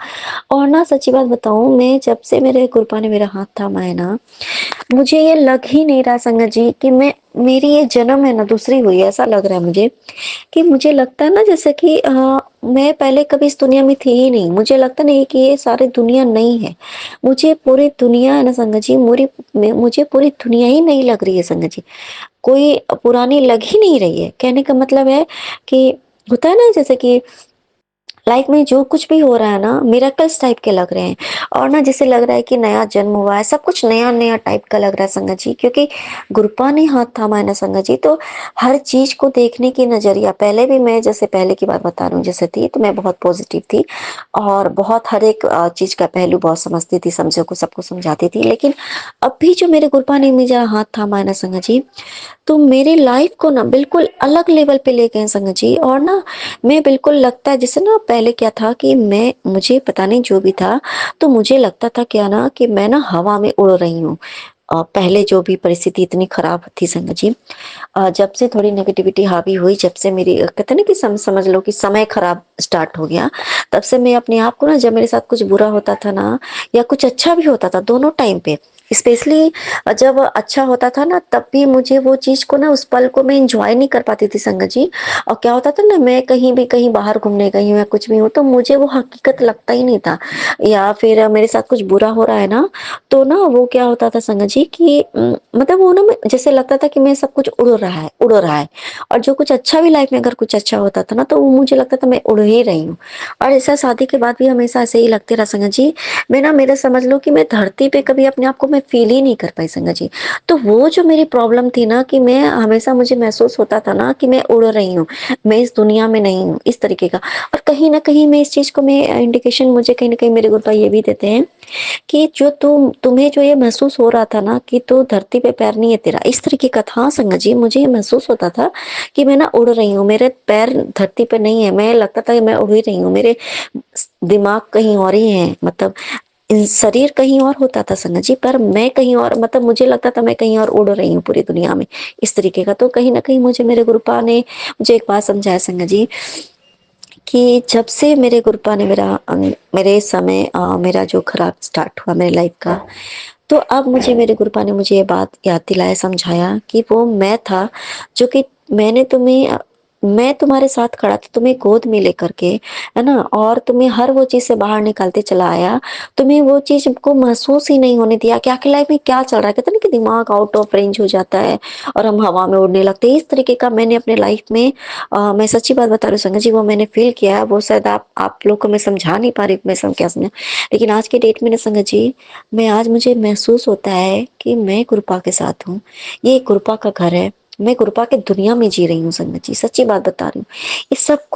और ना सच्ची बात बताऊँ, मैं जब से मेरे गुरुपा ने मेरा हाथ थामा है ना, मुझे ये लग ही नहीं रहा संगत जी कि मेरी ये जन्म है ना दूसरी हुई है, ऐसा लग रहा है मुझे। कि मुझे लगता है ना जैसे कि मैं पहले कभी इस दुनिया में थी ही नहीं। मुझे लगता नहीं कि ये सारी दुनिया नई है। मुझे पूरी दुनिया है ना संगत जी, मुझे पूरी दुनिया ही नई लग रही है संगत जी। कोई पुरानी लग ही नहीं रही है। कहने का मतलब है कि होता है ना जैसे कि लाइफ में जो कुछ भी हो रहा है ना, मिरेकल्स टाइप के लग रहे हैं। और ना जैसे लग रहा है कि नया जन्म हुआ है, सब कुछ नया-नया टाइप का लग रहा है संगत जी, क्योंकि गुरुपा ने हाथ थामा है ना संगत जी, तो हर चीज़ को देखने की नज़रिया, पहले भी मैं जैसे पहले की बात बता रही हूँ जैसे थी, तो मैं बहुत पॉजिटिव थी और बहुत हर एक चीज़ का पहलू बहुत समझती थी, समझो को सबको समझाती थी। लेकिन अब भी जो मेरे गुरुपा ने मेरा हाथ थामा है ना संगत जी, तो मेरी लाइफ को ना बिल्कुल अलग लेवल पे ले गए हैं संगत जी। और ना मैं बिल्कुल लगता है जैसे ना पहले क्या था कि मैं मुझे पता नहीं जो भी था, तो मुझे लगता था क्या ना कि मैं ना हवा में उड़ रही हूँ। पहले जो भी परिस्थिति इतनी खराब थी संगत जी, जब से थोड़ी नेगेटिविटी हावी हुई, जब से मेरी कहते हैं ना कि समझ लो कि समय खराब स्टार्ट हो गया, तब से मैं अपने आप को ना, जब मेरे साथ कुछ बुरा होता था ना या कुछ अच्छा भी होता था, दोनों टाइम पे स्पेशली जब अच्छा होता था ना, तब भी मुझे वो चीज़ को ना, उस पल को मैं एन्जॉय नहीं कर पाती थी संगत जी। और क्या होता था ना, मैं कहीं भी कहीं बाहर घूमने गई हूँ या कुछ भी हूँ, तो मुझे वो हकीकत लगता ही नहीं था। या फिर मेरे साथ कुछ बुरा हो रहा है ना, तो ना वो क्या होता था संगत जी कि मतलब वो ना मैं जैसे लगता था कि मैं सब कुछ उड़ रहा है। और जो कुछ अच्छा भी लाइफ में अगर कुछ अच्छा होता था ना, तो वो मुझे लगता था मैं उड़ ही रही हूँ। और ऐसा शादी के बाद भी हमेशा ऐसे ही लगते रहा संगत जी। मैं ना, मेरे समझ लो कि मैं धरती पे कभी अपने आप को मैं फ़ील ही नहीं कर पाई संगत जी। तो वो जो मेरी प्रॉब्लम थी ना कि मैं हमेशा, मुझे महसूस होता था ना कि मैं उड़ रही हूँ, मैं इस दुनिया में नहीं हूँ, इस तरीके का। और कहीं न कहीं मैं इस चीज़ को, मैं इंडिकेशन मुझे कहीं न कहीं मेरे गुरुदेव ये भी देते हैं कि जो तुम्हें जो ये महसूस हो रहा था ना कि तू धरती पे पैर नहीं है तेरा, इस तरीके का था संगत जी। मुझे ये महसूस होता था कि मैं ना उड़ रही हूँ, मेरे पैर धरती पे नहीं है, मैं लगता था कि मैं उड़ ही रही हूँ, मेरे दिमाग कहीं और ही है, मतलब शरीर कहीं और होता था संगत जी, पर मैं कहीं और, मतलब मुझे लगता था मैं कहीं और उड़ रही हूँ पूरी दुनिया में, इस तरीके का। तो कहीं न कहीं मुझे मेरे गुरुपा ने मुझे एक बात समझाया संगत जी, कि जब से मेरे गुरुपा ने मेरे समय मेरा जो खराब स्टार्ट हुआ मेरी लाइफ का, तो अब मुझे मेरे गुरुपा ने मुझे ये बात याद दिलाया, समझाया कि वो मैं था, जो कि मैंने मैं तुम्हारे साथ खड़ा था, तुम्हें गोद में लेकर के, है ना? और तुम्हें हर वो चीज़ से बाहर निकालते चला आया। तुम्हें वो चीज़ को महसूस ही नहीं होने दिया कि आखिर लाइफ में क्या चल रहा है। कहते हैं ना कि दिमाग आउट ऑफ रेंज हो जाता है और हम हवा में उड़ने लगते हैं। इस तरीके का मैंने अपने लाइफ में मैं सच्ची बात बता रही हूँ संगत जी, वो मैंने फ़ील किया है। वो शायद आप लोग को मैं समझा नहीं पा रही हूँ, मैं क्या समझाऊँ। लेकिन आज के डेट में ना संगत जी, आज मुझे महसूस होता है कि मैं कृपा के साथ हूँ। ये कृपा का घर है। मैं कृपा की दुनिया में जी रही हूँ संगत जी, सच्ची बात बता रही हूँ। ये सब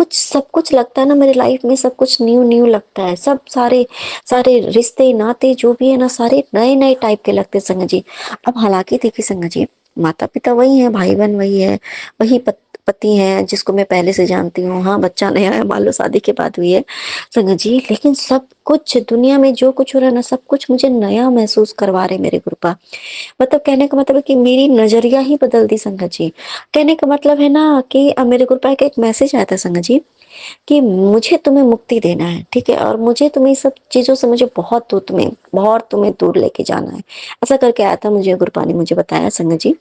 कुछ लगता है ना मेरी लाइफ में, सब कुछ न्यू लगता है। सब सारे सारे रिश्ते नाते जो भी है ना, सारे नए टाइप के लगते हैं संगत जी। अब हालांकि देखिए संगत जी, माता पिता वही है, भाई बहन वही है, वही पति हैं जिसको मैं पहले से जानती हूँ। हाँ, बच्चा नया है, मान लो शादी के बाद हुई है संगत जी, लेकिन सब कुछ दुनिया में जो कुछ हो रहा है ना, सब कुछ मुझे नया महसूस करवा रहे मेरे गुरुपा। मतलब कहने का मतलब है कि मेरी नजरिया ही बदल दी संगत जी। कहने का मतलब है ना कि मेरे गुरुपा का एक मैसेज आया था संगत जी, कि मुझे तुम्हें मुक्ति देना है, ठीक है? और मुझे तुम्हें सब चीज़ों से, मुझे बहुत तुम्हें दूर लेके जाना है। ऐसा करके आया था, मुझे गुरुपा ने मुझे बताया संगत जी।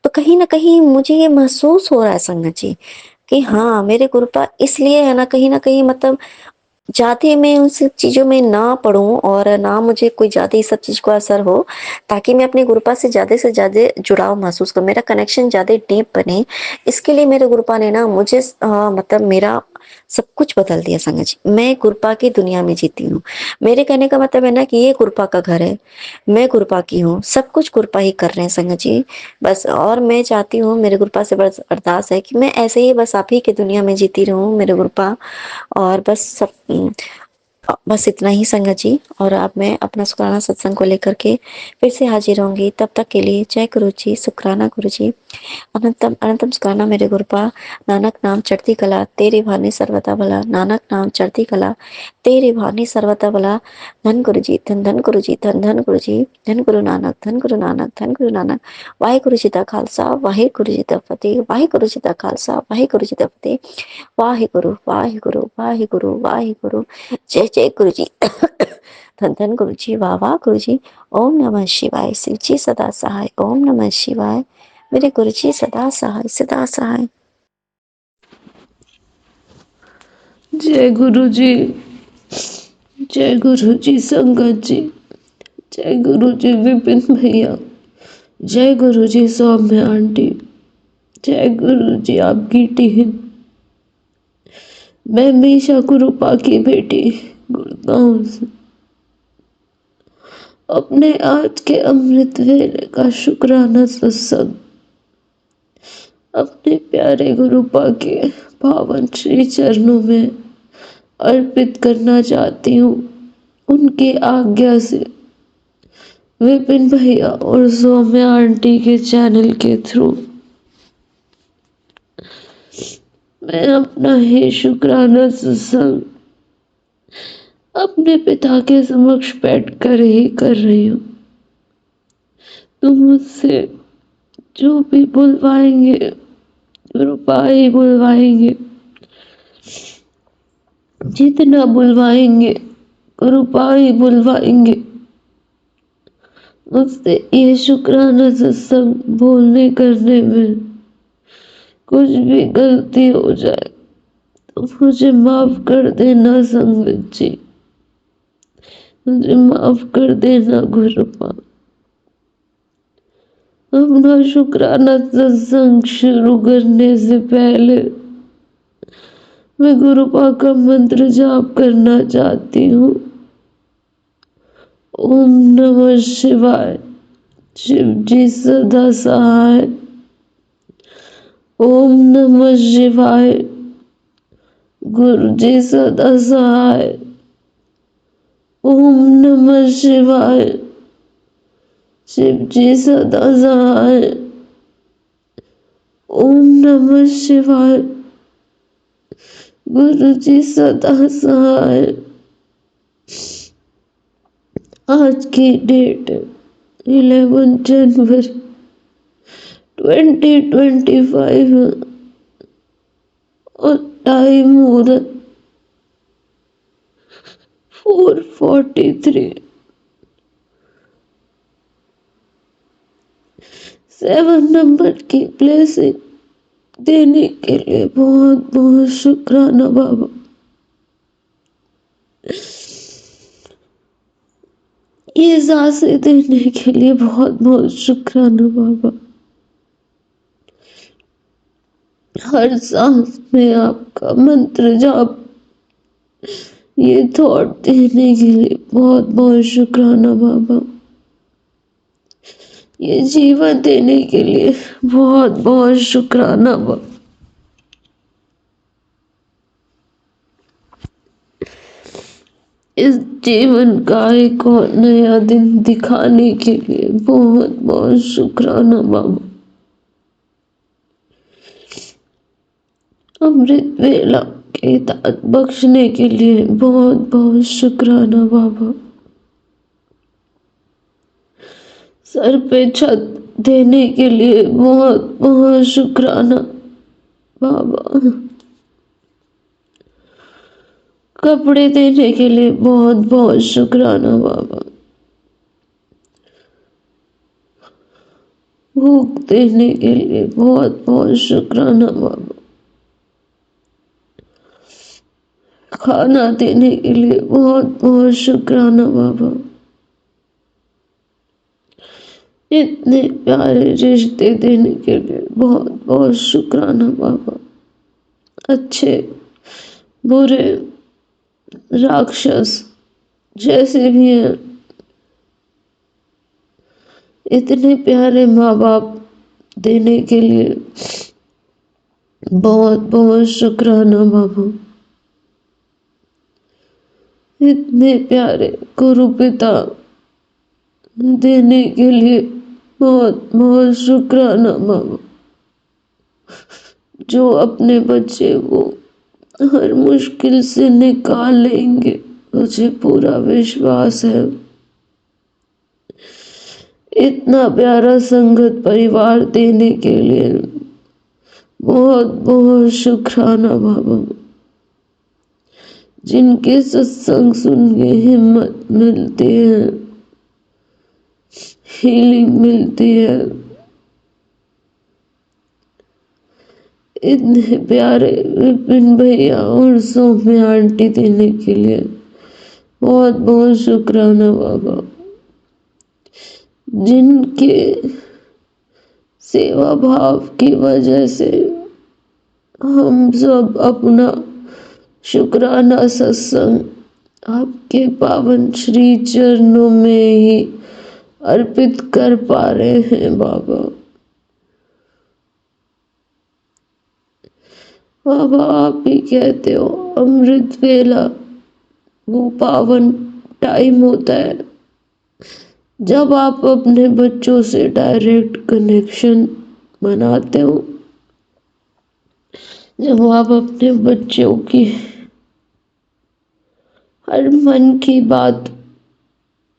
तो कहीं न कहीं मुझे ये महसूस हो रहा है संगत जी, कि हाँ, मेरे गुरुपा इसलिए है ना, कहीं न कहीं मतलब ज़्यादा मैं उन सब चीज़ों में ना पड़ूँ और ना मुझे कोई ज़्यादा इस सब चीज़ को असर हो, ताकि मैं अपने गुरुपा से ज़्यादा जुड़ाव महसूस करूँ, मेरा कनेक्शन ज़्यादा डीप बने। इसके लिए मेरे गुरुपा ने ना मुझे मतलब मेरा सब कुछ बदल दिया संगत जी। मैं गुरुपा की दुनिया में जीती हूँ। मेरे कहने का मतलब है ना कि ये गुरुपा का घर है, मैं गुरुपा की हूँ, सब कुछ गुरुपा ही कर रहे हैं संगत जी। बस और मैं चाहती हूँ, मेरे गुरुपा से बस अरदास है कि मैं ऐसे ही बस आप ही की दुनिया में जीती रहूँ मेरे गुरुपा। और बस इतना ही संगत जी। और अब मैं अपना शुक्राना सत्संग को लेकर के फिर से हाजिर होंगी। तब तक के लिए जय गुरु जी, शुक्राना गुरु जी। अनंतम अनंतम शुक्राना मेरे गुरुपा। नानक नाम चढ़ती कला, तेरी भानी सर्वदा भला। नानक नाम चढ़ती कला, तेरी भानी सर्वदा भला। धन गुरु जी, धन धन गुरु जी, धन धन गुरु जी, धन गुरु नानक, धन गुरु नानक, धन गुरु नानक। वाहे गुरु जी दा खालसा, वाहे गुरु जी दा फतेह, वाहे गुरु जी दा खालसा, वाहे गुरु जी दा फतेह। वाहे गुरु, वाहे गुरु, वाहे गुरु, वाहे गुरु। जय जय गुरु जी। धन धन गुरु जी, वाह वाह गुरु जी। ओम नमः शिवाय। शिव जी सदा सहाय। ओम नमः शिवाय। मेरे गुरु जी सदा सहाय, सदा सहाय। जय गुरु जी, जय गुरु जी संगत जी, जय गुरु जी विपिन भैया, जय गुरु जी सौम्य आंटी, जय गुरु जी आपकी टीम। मैं मीशा गुरुपा की बेटी गुड़गांव से अपने आज के अमृत वेले का शुक्राना सत्संग अपने प्यारे गुरुपा के पावन श्री चरणों में अर्पित करना चाहती हूँ। उनकी आज्ञा से विपिन भैया और सौम्या आंटी के चैनल के थ्रू मैं अपना ही शुक्राना सत्संग अपने पिता के समक्ष बैठकर ही कर रही हूँ। तो मुझसे जो भी बुलवाएंगे गुरुपा ही बुलवाएंगे, जितना बुलवाएंगे गुरुपा ही बुलवाएंगे। मुझसे ये शुक्राना सत्संग बोलने करने में कुछ भी गलती हो जाए तो मुझे माफ कर देना संगत जी, मुझे माफ कर देना गुरुपा। अपना शुक्राना सत्संग शुरू करने से पहले मैं गुरुपा का मंत्र जाप करना चाहती हूँ। ओम नमः शिवाय। शिव जी सदा सहाय। ओम नमः शिवाय। गुरु जी सदा सहाय। ओम नमः शिवाय। शिव जी सदा सहाय। ओम नमः शिवाय। गुरु जी सदा सहाय। आज की डेट 11 जनवरी 2025 और टाइम मुहूर्त 4:43। 7 नंबर की ब्लेसिंग देने के लिए बहुत बहुत शुक्राना बाबा। ये सांसें देने के लिए बहुत बहुत शुक्राना बाबा। हर सांस में आपका मंत्र जाप, ये थॉट देने के लिए बहुत बहुत शुक्राना बाबा। ये जीवन देने के लिए बहुत बहुत शुक्राना बाबा। इस जीवन का एक और नया दिन दिखाने के लिए बहुत बहुत शुक्राना बाबा। अमृत वेला के दात बख्शने के लिए बहुत बहुत शुक्राना बाबा। सर पे छत देने के लिए बहुत बहुत शुक्राना बाबा। कपड़े देने के लिए बहुत बहुत शुक्राना बाबा। भूख देने के लिए बहुत बहुत शुक्राना बाबा। खाना देने के लिए बहुत बहुत शुक्राना बाबा। इतने प्यारे रिश्ते देने के लिए बहुत बहुत शुक्राना बाबा। अच्छे बुरे राक्षस जैसे भी हैं, इतने प्यारे माँ बाप देने के लिए बहुत बहुत शुक्राना बाबा। इतने प्यारे गुरु पिता देने के लिए बहुत बहुत शुक्राना बाबा, जो अपने बच्चे को हर मुश्किल से निकाल लेंगे, मुझे पूरा विश्वास है। इतना प्यारा संगत परिवार देने के लिए बहुत बहुत शुक्राना बाबा, जिनके सत्संग सुन के हिम्मत मिलती है, हीलिंग मिलती है। इतने प्यारे विपिन भैया और सौम्या आंटी देने के लिए बहुत बहुत शुक्राना बाबा, जिनके सेवा भाव की वजह से हम सब अपना शुक्राना सत्संग आपके पावन श्री चरणों में ही अर्पित कर पा रहे हैं बाबा। बाबा आप ही कहते हो अमृत वेला वो पावन टाइम होता है जब आप अपने बच्चों से डायरेक्ट कनेक्शन बनाते हो, जब आप अपने बच्चों की हर मन की बात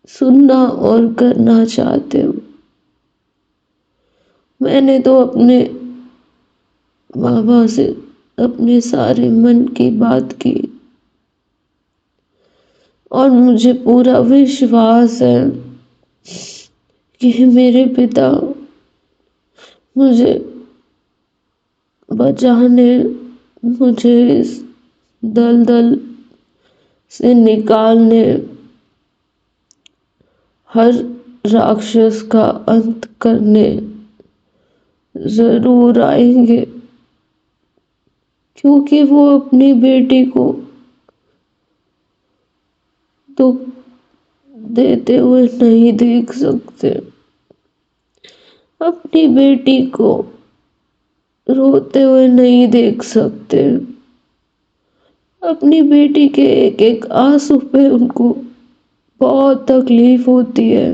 सुनना और करना चाहते हो। मैंने तो अपने बाबा से अपने सारे मन की बात की और मुझे पूरा विश्वास है कि मेरे पिता मुझे बचाने, मुझे इस दलदल से निकालने, हर राक्षस का अंत करने जरूर आएंगे, क्योंकि वो अपनी बेटी को दुख देते हुए नहीं देख सकते, अपनी बेटी को रोते हुए नहीं देख सकते, अपनी बेटी के एक एक आंसू पे उनको बहुत तकलीफ होती है।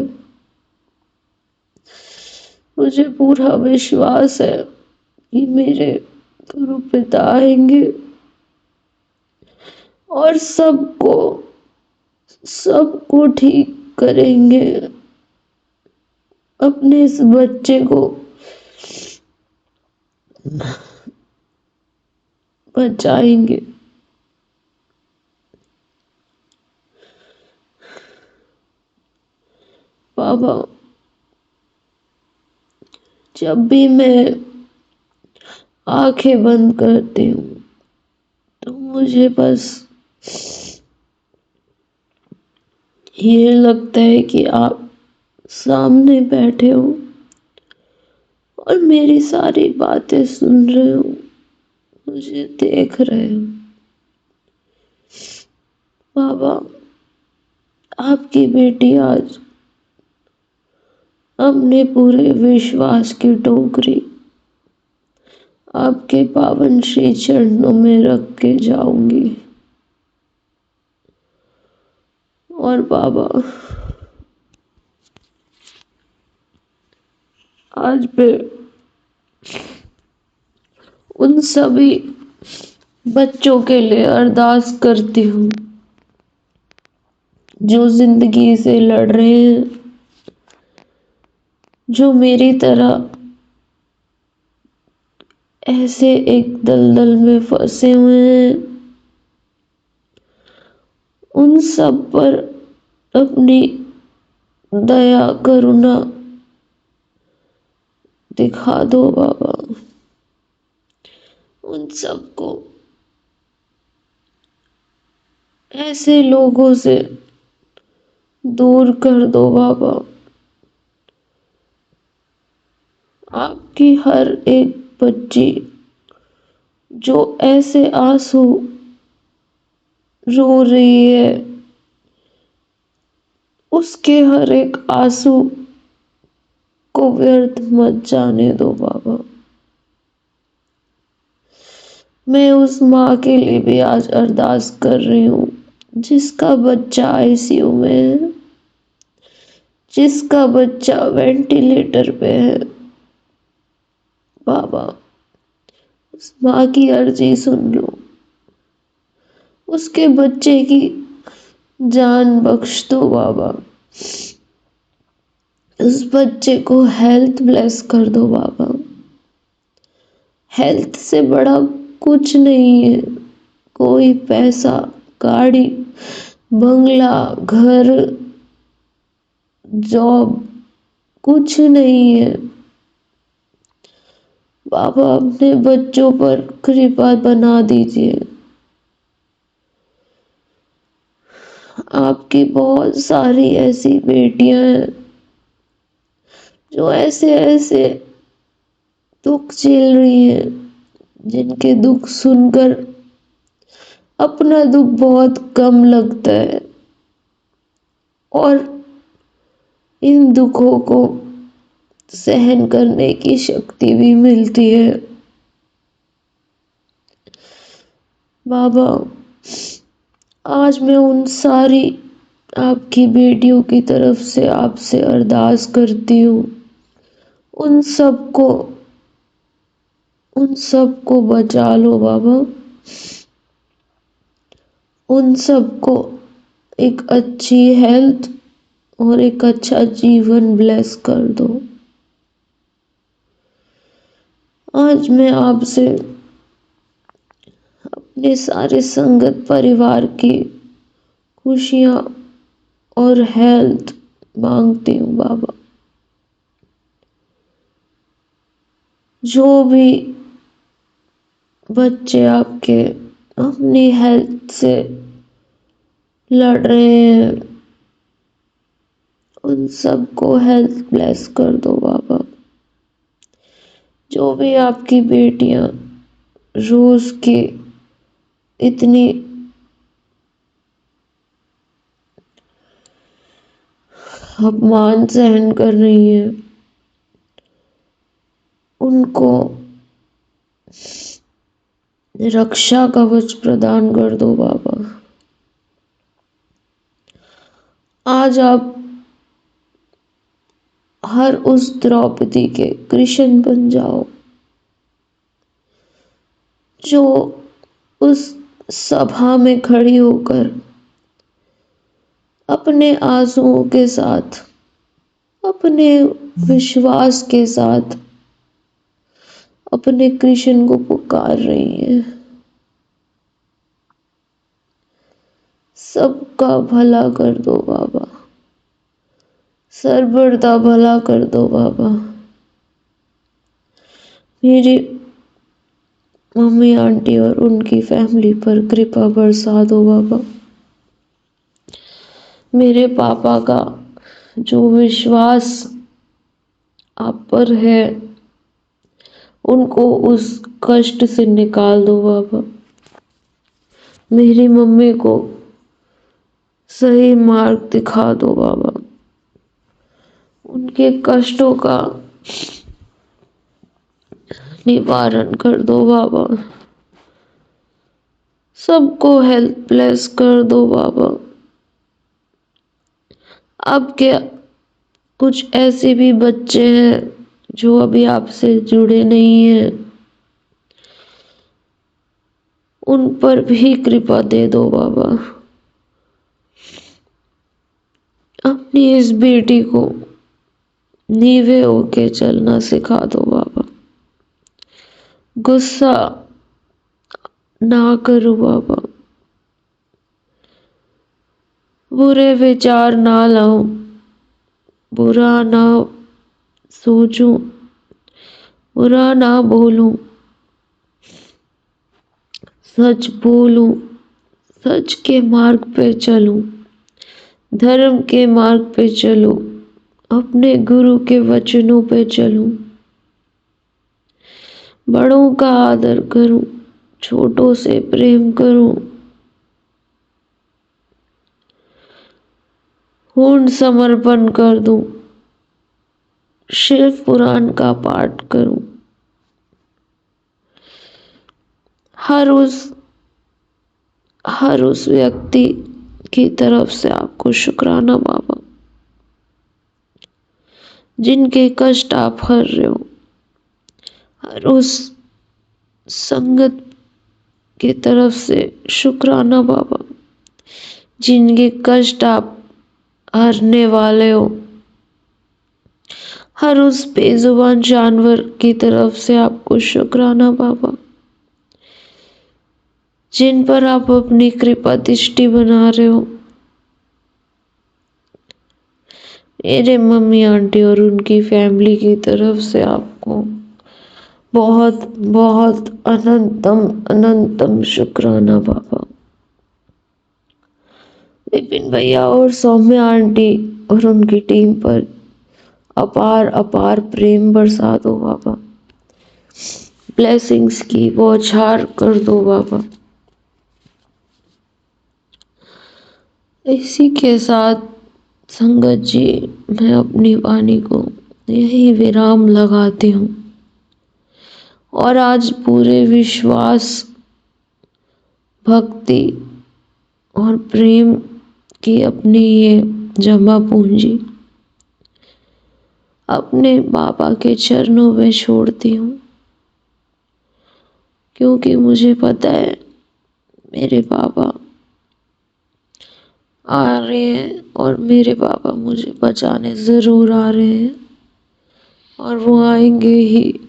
मुझे पूरा विश्वास है कि मेरे गुरु पिता आएंगे और सबको ठीक करेंगे, अपने इस बच्चे को बचाएंगे। बाबा जब भी मैं आंखें बंद करती हूँ तो मुझे बस ये लगता है कि आप सामने बैठे हो और मेरी सारी बातें सुन रहे हो, मुझे देख रहे हो। बाबा आपकी बेटी आज अपने पूरे विश्वास की टोकरी आपके पावन श्री चरणों में रख के जाऊंगी। और बाबा आज मैं उन सभी बच्चों के लिए अरदास करती हूँ जो जिंदगी से लड़ रहे हैं, जो मेरी तरह ऐसे एक दलदल में फंसे हुए हैं। उन सब पर अपनी दया करुणा दिखा दो बाबा। उन सबको ऐसे लोगों से दूर कर दो बाबा। आपकी हर एक बच्ची जो ऐसे आंसू रो रही है, उसके हर एक आंसू को व्यर्थ मत जाने दो बाबा। मैं उस माँ के लिए भी आज अरदास कर रही हूँ जिसका बच्चा आईसीयू में है, जिसका बच्चा वेंटिलेटर पे है। बाबा, उस माँ की अर्जी सुन लो, उसके बच्चे की जान बख्श दो बाबा। उस बच्चे को हेल्थ ब्लेस कर दो बाबा। हेल्थ से बड़ा कुछ नहीं है, कोई पैसा, गाड़ी, बंगला, घर, जॉब कुछ नहीं है। बाबा, अपने बच्चों पर कृपा बना दीजिए। आपकी बहुत सारी ऐसी बेटियां हैं जो ऐसे ऐसे दुख झेल रही हैं, जिनके दुख सुनकर अपना दुख बहुत कम लगता है और इन दुखों को सहन करने की शक्ति भी मिलती है। बाबा, आज मैं उन सारी आपकी बेटियों की तरफ से आपसे अरदास करती हूँ, उन सबको बचा लो बाबा। उन सबको एक अच्छी हेल्थ और एक अच्छा जीवन ब्लेस कर दो। आज मैं आपसे अपने सारे संगत परिवार की खुशियां और हेल्थ मांगती हूँ बाबा। जो भी बच्चे आपके अपनी हेल्थ से लड़ रहे हैं, उन सबको हेल्थ ब्लेस कर दो बाबा। जो भी आपकी बेटियां रोज के इतनी अपमान सहन कर रही हैं, उनको रक्षा कवच प्रदान कर दो बाबा। आज आप हर उस द्रौपदी के कृष्ण बन जाओ जो उस सभा में खड़ी होकर अपने आंसुओं के साथ, अपने विश्वास के साथ अपने कृष्ण को पुकार रही है। सबका भला कर दो बाबा, सर्वदा भला कर दो बाबा। मेरी मम्मी आंटी और उनकी फैमिली पर कृपा बरसा दो बाबा। मेरे पापा का जो विश्वास आप पर है, उनको उस कष्ट से निकाल दो बाबा। मेरी मम्मी को सही मार्ग दिखा दो बाबा। उनके कष्टों का निवारण कर दो बाबा। सबको हेल्प ब्लेस कर दो बाबा। अब क्या, कुछ ऐसे भी बच्चे हैं जो अभी आपसे जुड़े नहीं हैं, उन पर भी कृपा दे दो बाबा। अपनी इस बेटी को नीवे होके चलना सिखा दो बाबा। गुस्सा ना करो बाबा, बुरे विचार ना लाऊं, बुरा ना सोचूं, बुरा ना बोलूं, सच बोलूं, सच के मार्ग पे चलूं, धर्म के मार्ग पे चलूं, अपने गुरु के वचनों पे चलूं, बड़ों का आदर करूं, छोटों से प्रेम करूं, पूर्ण समर्पण कर दूं, शिव पुराण का पाठ करूं, हर उस व्यक्ति की तरफ से आपको शुक्राना बाबा, जिनके कष्ट आप हर रहे हो। हर उस संगत की तरफ से शुक्राना बाबा, जिनके कष्ट आप हरने वाले हो। हर उस बेजुबान जानवर की तरफ से आपको शुक्राना बाबा, जिन पर आप अपनी कृपा दृष्टि बना रहे हो। मेरे मम्मी आंटी और उनकी फैमिली की तरफ से आपको बहुत बहुत अनंतम अनंतम शुक्राना बाबा। विपिन भैया और सौम्या आंटी और उनकी टीम पर अपार अपार प्रेम बरसा दो बाबा, ब्लेसिंग्स की बौछार कर दो बाबा। इसी के साथ संगत जी, मैं अपनी वाणी को यही विराम लगाती हूँ और आज पूरे विश्वास, भक्ति और प्रेम की अपनी ये जमा पूंजी अपने बाबा के चरणों में छोड़ती हूँ, क्योंकि मुझे पता है मेरे बाबा आ रहे हैं और मेरे बाबा मुझे बचाने जरूर आ रहे हैं और वो आएंगे ही।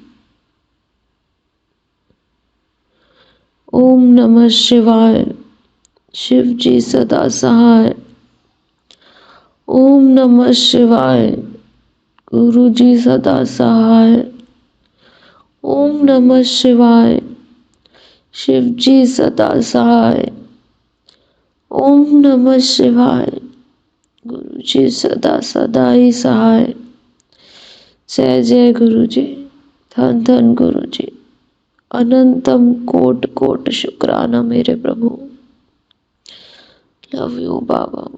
ओम नमः शिवाय। शिव जी सदा सहाय। ओम नमः शिवाय। गुरु जी सदा सहाय। ओम नमः शिवाय। शिव जी सदा सहाय। ओम नमः शिवाय। गुरु जी सदा सदा ही सहाय। जय जय गुरु जी, धन धन गुरु जी, अनंतम कोट कोट शुक्राना मेरे प्रभु। लव यू बाबा,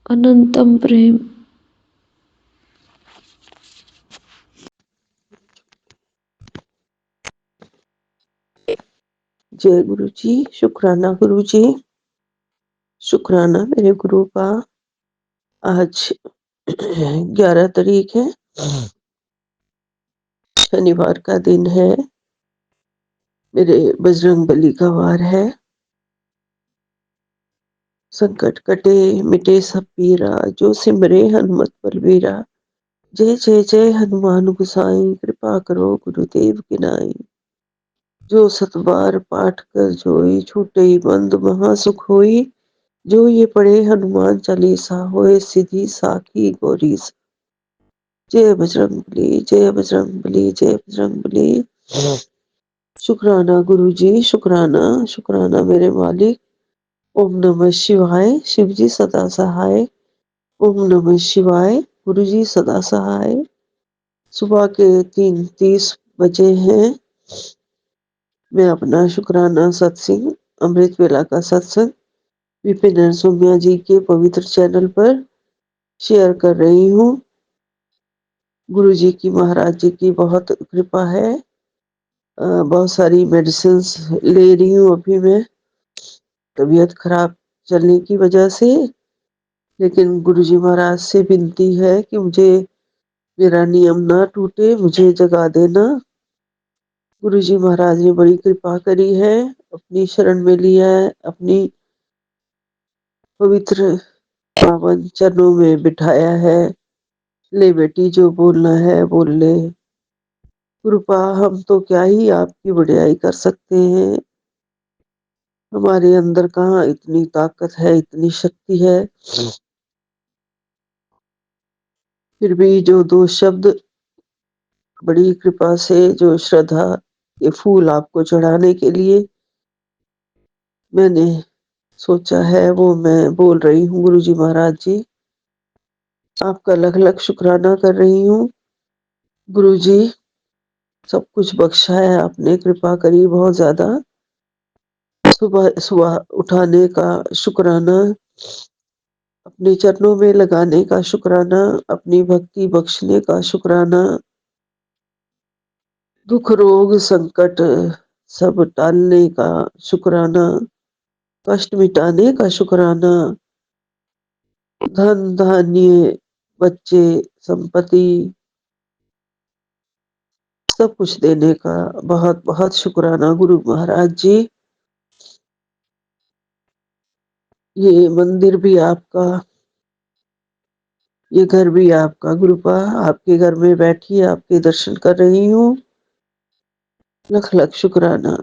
अनंतम प्रेम। जय गुरु जी, शुक्राना गुरु जी, शुक्राना मेरे गुरु का। आज 11 तारीख है, शनिवार का दिन है, मेरे बजरंग बली का वार है। संकट कटे मिटे सब पीरा, जो सिमरे हनुमत बलबीरा। जय जय जय हनुमान गोसाई, कृपा करो गुरुदेव की नाई। जो सतबार पाठ कर जोई, छूटे बंद महा सुख होई। जो ये पढ़े हनुमान चालीसा, होए सिद्धि साखी गौरी। जय बजरंग बली, जय बजरंग बली, जय बजरंग बली। शुक्राना गुरु जी, शुक्राना शुक्राना मेरे मालिक। ओम नमः शिवाय। शिव जी सदा सहाय। ओम नमः शिवाय। गुरु जी सदा सहाय। सुबह के 3:30 बजे हैं। मैं अपना शुक्राना सत्संग, अमृत वेला का सत्संग विपिन और सौम्या जी के पवित्र चैनल पर शेयर कर रही हूँ। गुरु जी की, महाराज जी की बहुत कृपा है। बहुत सारी मेडिसिन ले रही हूँ अभी मैं, तबीयत खराब चलने की वजह से। लेकिन गुरु जी महाराज से विनती है कि मुझे, मेरा नियम ना टूटे, मुझे जगा देना। गुरु जी महाराज ने बड़ी कृपा करी है, अपनी शरण में लिया है, अपनी पवित्र पावन चरणों में बिठाया है। ले बेटी, जो बोलना है बोल ले। कृपा, हम तो क्या ही आपकी बड़ाई कर सकते हैं। हमारे अंदर कहाँ इतनी ताकत है, इतनी शक्ति है। फिर भी जो 2 शब्द बड़ी कृपा से, जो श्रद्धा के फूल आपको चढ़ाने के लिए मैंने सोचा है वो मैं बोल रही हूँ। गुरु जी महाराज जी, आपका लख लख शुक्राना कर रही हूँ। गुरु जी, सब कुछ बख्शा है आपने, कृपा करी बहुत ज्यादा। सुबह सुबह उठाने का शुक्राना, अपने चरणों में लगाने का शुक्राना, अपनी भक्ति बख्शने का शुक्राना, दुख रोग संकट सब टालने का शुक्राना, कष्ट मिटाने का शुक्राना, धन धान्य बच्चे संपत्ति सब कुछ देने का बहुत बहुत शुक्राना गुरु महाराज जी। ये मंदिर भी आपका, ये घर भी आपका। गुरुपा, आपके घर में बैठी आपके दर्शन कर रही हूँ। लख लख शुक्राना।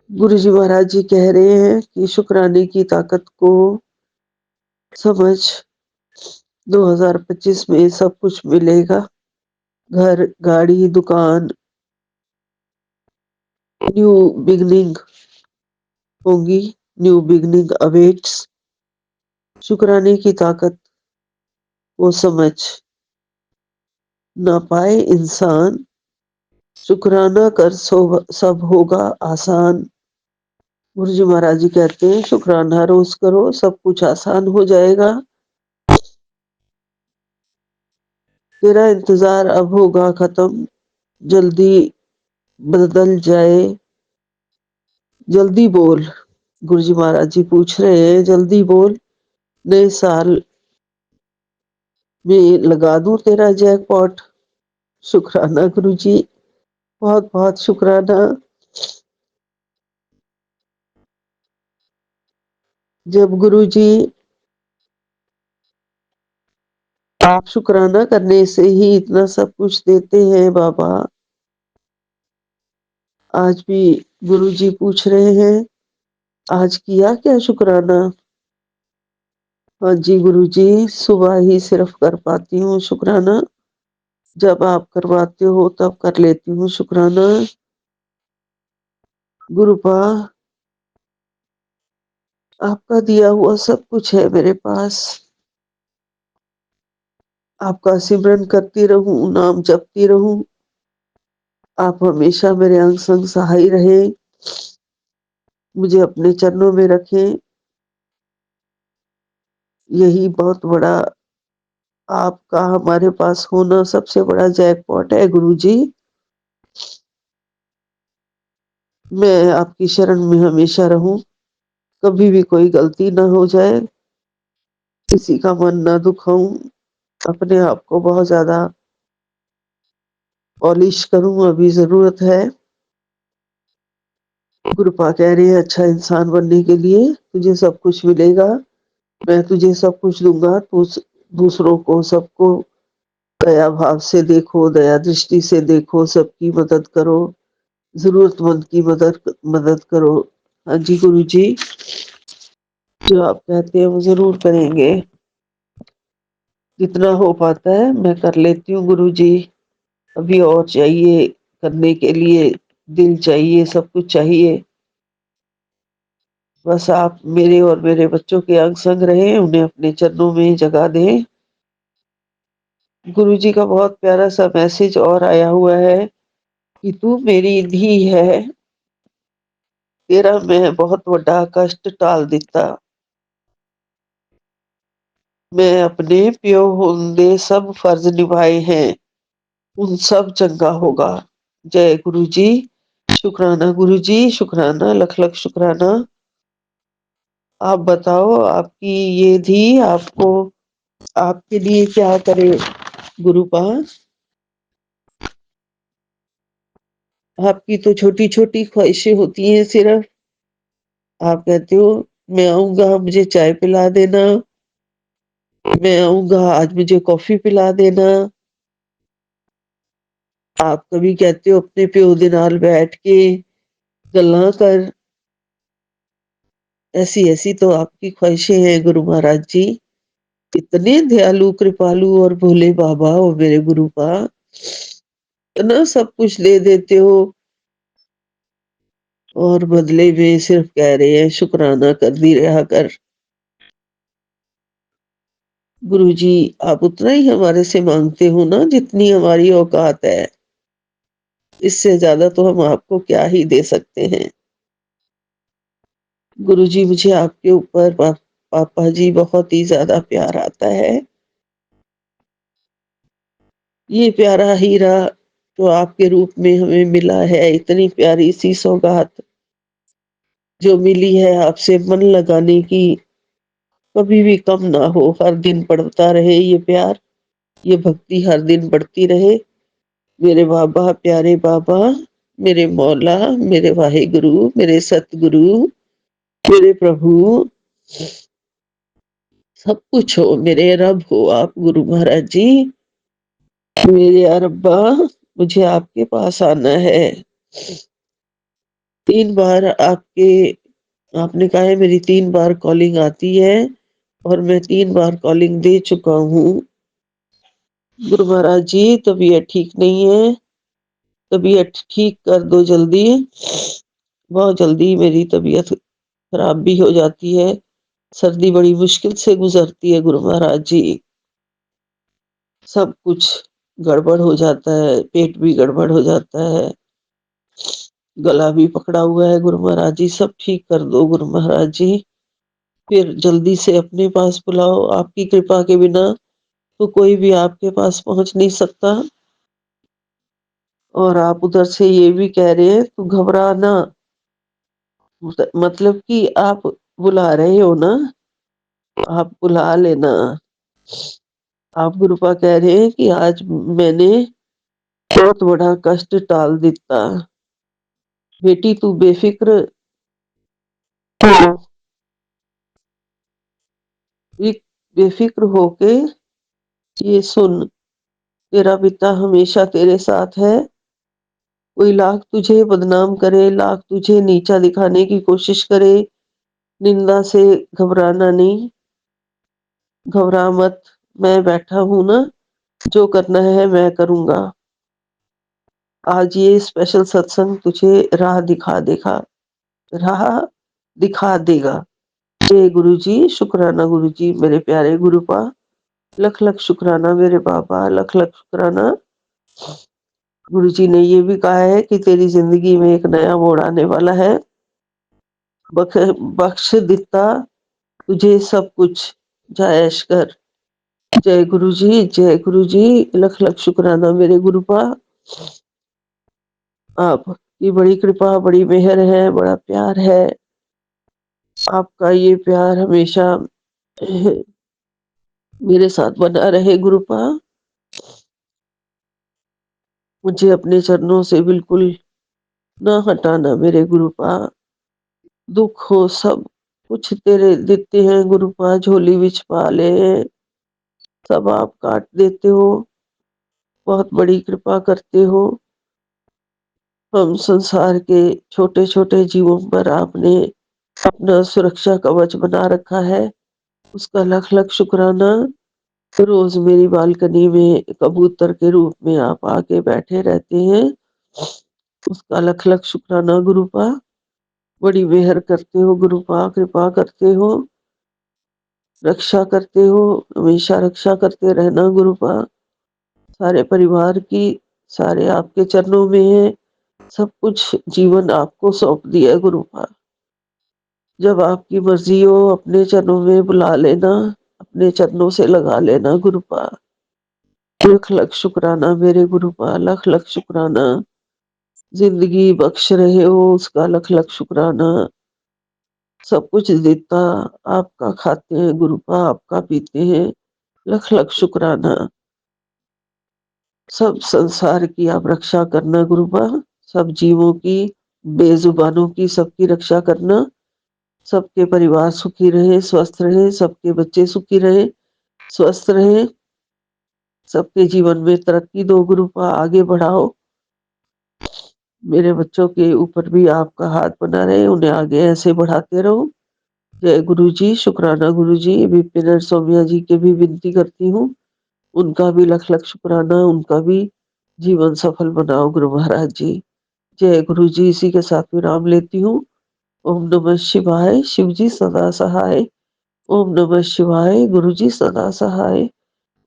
गुरु जी महाराज जी कह रहे हैं कि शुक्राने की ताकत को समझ, 2025 में सब कुछ मिलेगा। घर, गाड़ी, दुकान, न्यू बिगनिंग होंगी, न्यू बिगनिंग अवेट्स। शुक्राने की ताकत को समझ ना पाए इंसान, शुक्राना कर सब होगा आसान। गुरु जी महाराज जी कहते हैं शुक्राना रोज करो, सब कुछ आसान हो जाएगा। तेरा इंतजार अब होगा खत्म, जल्दी बदल जाए, जल्दी बोल। गुरु जी महाराज जी पूछ रहे हैं, जल्दी बोल, नए साल में लगा दूं तेरा जैकपॉट। शुक्राना गुरु जी, बहुत बहुत शुक्राना। जब गुरु जी आप शुक्राना करने से ही इतना सब कुछ देते हैं बाबा, आज भी गुरु जी पूछ रहे हैं, आज किया क्या शुक्राना? हाँ जी गुरु जी, सुबह ही सिर्फ कर पाती हूँ शुक्राना, जब आप करवाते हो तब कर लेती हूँ शुक्राना। गुरुपा, आपका दिया हुआ सब कुछ है मेरे पास, आपका सिमरन करती रहूं, नाम जपती रहूं, आप हमेशा मेरे अंग संग सहाय रहे, मुझे अपने चरणों में रखें। यही बहुत बड़ा आपका हमारे पास होना सबसे बड़ा जैकपॉट है गुरु जी। मैं आपकी शरण में हमेशा रहूं, कभी भी कोई गलती ना हो जाए, किसी का मन ना दुखाऊं, अपने आप को बहुत ज्यादा पॉलिश करूं, अभी जरूरत है। गुरुपा कह रही है अच्छा इंसान बनने के लिए तुझे सब कुछ मिलेगा, मैं तुझे सब कुछ दूंगा, तू दूसरों को सबको दया भाव से देखो, दया दृष्टि से देखो, सबकी मदद करो, जरूरतमंद की मदद मदद करो। हाँ जी गुरु जी, जो आप कहते हैं वो जरूर करेंगे, जितना हो पाता है मैं कर लेती हूँ गुरु जी। अभी और चाहिए करने के लिए, दिल चाहिए, सब कुछ चाहिए, बस आप मेरे और मेरे बच्चों के अंग संग रहे, उन्हें अपने चरणों में जगह दें। गुरु जी का बहुत प्यारा सा मैसेज और आया हुआ है कि तू मेरी धी है, तेरा मैं बहुत बड़ा कष्ट टाल दिता, मैं अपने प्यो होंदे सब फर्ज निभाए हैं, उन सब चंगा होगा। जय गुरु जी। शुक्राना गुरु जी, शुक्राना, लख लख शुक्राना। आप बताओ, आपकी ये धी आपको, आपके लिए क्या करे गुरुपा? आपकी तो छोटी छोटी ख्वाहिशें होती हैं सिर्फ, आप कहते हो मैं आऊंगा मुझे चाय पिला देना, मैं आऊंगा आज मुझे कॉफी पिला देना। आप कभी कहते हो अपने प्यो दे नाल बैठ के गल्ला कर, ऐसी ऐसी तो आपकी ख्वाहिशें हैं गुरु महाराज जी। इतने दयालु कृपालु और भोले बाबा हो मेरे गुरुपा, इतना सब कुछ दे देते हो, और बदले में सिर्फ कह रहे हैं शुक्राना कर दी रहा कर। गुरुजी आप उतना ही हमारे से मांगते हो ना जितनी हमारी औकात है, इससे ज्यादा तो हम आपको क्या ही दे सकते हैं। गुरुजी मुझे आपके ऊपर पापा जी बहुत ही ज्यादा प्यार आता है। ये प्यारा हीरा जो आपके रूप में हमें मिला है, इतनी प्यारी सी सौगात जो मिली है आपसे मन लगाने की, कभी भी कम ना हो, हर दिन बढ़ता रहे ये प्यार, ये भक्ति हर दिन बढ़ती रहे। मेरे बाबा, प्यारे बाबा, मेरे मौला, मेरे वाहिगुरु, मेरे सतगुरु, मेरे प्रभु, सब कुछ हो, मेरे रब हो आप गुरु महाराज जी, मेरे अरब्बा, मुझे आपके पास आना है। 3 बार आपने कहा है मेरी 3 बार कॉलिंग आती है और मैं 3 बार कॉलिंग दे चुका हूँ। गुरु महाराज जी तबीयत ठीक नहीं है, तबीयत ठीक कर दो जल्दी। बहुत जल्दी मेरी तबीयत खराब भी हो जाती है, सर्दी बड़ी मुश्किल से गुजरती है गुरु महाराज जी, सब कुछ गड़बड़ हो जाता है, पेट भी गड़बड़ हो जाता है, गला भी पकड़ा हुआ है गुरु महाराज जी, सब ठीक कर दो गुरु महाराज जी। फिर जल्दी से अपने पास बुलाओ, आपकी कृपा के बिना तो कोई भी आपके पास पहुंच नहीं सकता। और आप उधर से ये भी कह रहे हैं तू घबरा ना, मतलब कि आप बुला रहे हो ना, आप बुला लेना। आप गुरुपा कह रहे हैं कि आज मैंने बहुत बड़ा कष्ट टाल दिता, बेटी तू बेफिक्र हो, बेफिक्र होके ये सुन, तेरा पिता हमेशा तेरे साथ है। कोई लाख तुझे बदनाम करे, लाख तुझे नीचा दिखाने की कोशिश करे, निंदा से घबराना नहीं, घबरा मत, मैं बैठा हूं ना, जो करना है मैं करूंगा। आज ये स्पेशल सत्संग तुझे राह दिखा देगा, राह दिखा देगा। जय गुरु जी, शुक्राना गुरु जी, मेरे प्यारे गुरुपा, लख लख शुक्राना मेरे बाबा, लख लख शुक्राना। गुरु जी ने ये भी कहा है कि तेरी जिंदगी में एक नया मोड़ आने वाला है, बख्श दिता तुझे सब कुछ, जायश कर। जय गुरु जी, जय गुरु जी, लख लख शुक्राना मेरे गुरुपा। आपकी बड़ी कृपा, बड़ी मेहर है, बड़ा प्यार है, आपका ये प्यार हमेशा मेरे साथ बना रहे गुरुपा। मुझे अपने चरणों से बिल्कुल ना हटाना मेरे गुरुपा। दुख हो सब कुछ तेरे देते हैं गुरुपा, झोली विच पा ले, सब आप काट देते हो, बहुत बड़ी कृपा करते हो। हम संसार के छोटे छोटे जीवों पर आपने अपना सुरक्षा कवच बना रखा है, उसका लख लख शुक्राना। रोज मेरी बालकनी में कबूतर के रूप में आप आके बैठे रहते हैं, उसका लख लख शुक्राना गुरुपा। बड़ी मेहर करते हो गुरुपा, कृपा करते हो, रक्षा करते हो, हमेशा रक्षा करते रहना गुरुपा। सारे परिवार की, सारे आपके चरणों में है, सब कुछ जीवन आपको सौंप दिया है गुरुपा। जब आपकी मर्जी हो अपने चरणों में बुला लेना, अपने चरणों से लगा लेना गुरुपा। लख लख शुक्राना मेरे गुरुपा, लख लख शुक्राना। जिंदगी बख्श रहे हो उसका लख लख शुक्राना। सब कुछ देता आपका खाते हैं गुरुपा, आपका पीते हैं, लख लख शुक्राना। सब संसार की आप रक्षा करना गुरुपा, सब जीवों की, बेजुबानों की सबकी रक्षा करना, सबके परिवार सुखी रहे, स्वस्थ रहे, सबके बच्चे सुखी रहे, स्वस्थ रहे, सबके जीवन में तरक्की दो गुरुपा, आगे बढ़ाओ। मेरे बच्चों के ऊपर भी आपका हाथ बना रहे, उन्हें आगे ऐसे बढ़ाते रहो। जय गुरु जी, शुक्राना गुरु जी। विपिन और सौम्या जी के भी विनती करती हूँ, उनका भी लख लख शुक्राना, उनका भी जीवन सफल बनाओ गुरु महाराज जी। जय गुरु जी। इसी के साथ विराम लेती हूँ। ओम नमः शिवाय। शिव जी सदा सहाय। ओम नमः शिवाय। गुरु जी सदा सहाय।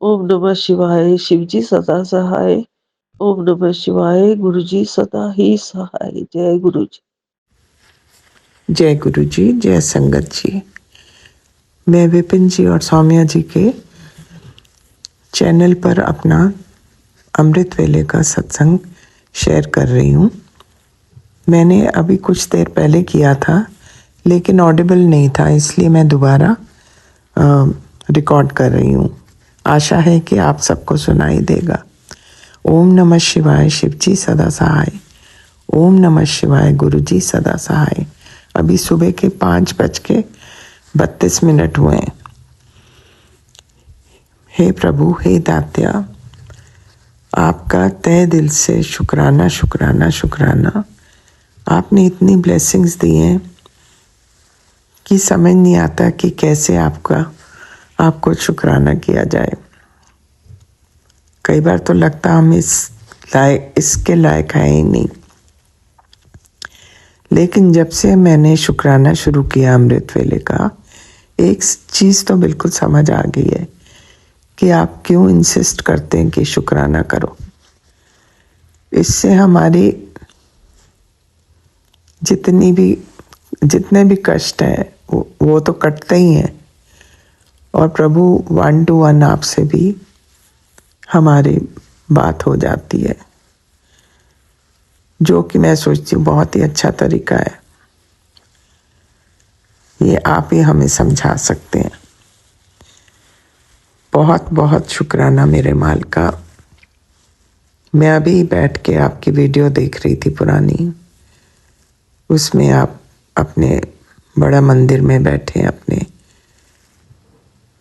ओम नमः शिवाय। शिव जी सदा सहाय। ओम नमः शिवाय। गुरु जी सदा ही सहाय। जय गुरु जी। जय गुरु जी, जय संगत जी। मैं विपिन जी और सौम्या जी के चैनल पर अपना अमृत वेले का सत्संग शेयर कर रही हूँ। मैंने अभी कुछ देर पहले किया था, लेकिन ऑडिबल नहीं था, इसलिए मैं दोबारा रिकॉर्ड कर रही हूँ। आशा है कि आप सबको सुनाई देगा। ओम नमः शिवाय। शिव जी सदा सहाय। ओम नमः शिवाय। गुरु जी सदा सहाय। अभी सुबह के 5:32 हुए हैं। हे प्रभु, हे दात्या, आपका तहे दिल से शुक्राना शुक्राना शुक्राना। आपने इतनी ब्लेसिंग्स दी हैं कि समझ नहीं आता कि कैसे आपको शुक्राना किया जाए। कई बार तो लगता हम इसके लायक है ही नहीं। लेकिन जब से मैंने शुक्राना शुरू किया अमृत वेले का, एक चीज़ तो बिल्कुल समझ आ गई है कि आप क्यों इंसिस्ट करते हैं कि शुक्राना करो। इससे हमारी जितने भी कष्ट हैं वो तो कटते ही हैं, और प्रभु 1 to 1 आपसे भी हमारी बात हो जाती है, जो कि मैं सोचती हूँ बहुत ही अच्छा तरीका है। ये आप ही हमें समझा सकते हैं। बहुत बहुत शुक्राना मेरे माल का। मैं अभी बैठ के आपकी वीडियो देख रही थी पुरानी, उसमें आप अपने बड़ा मंदिर में बैठे अपने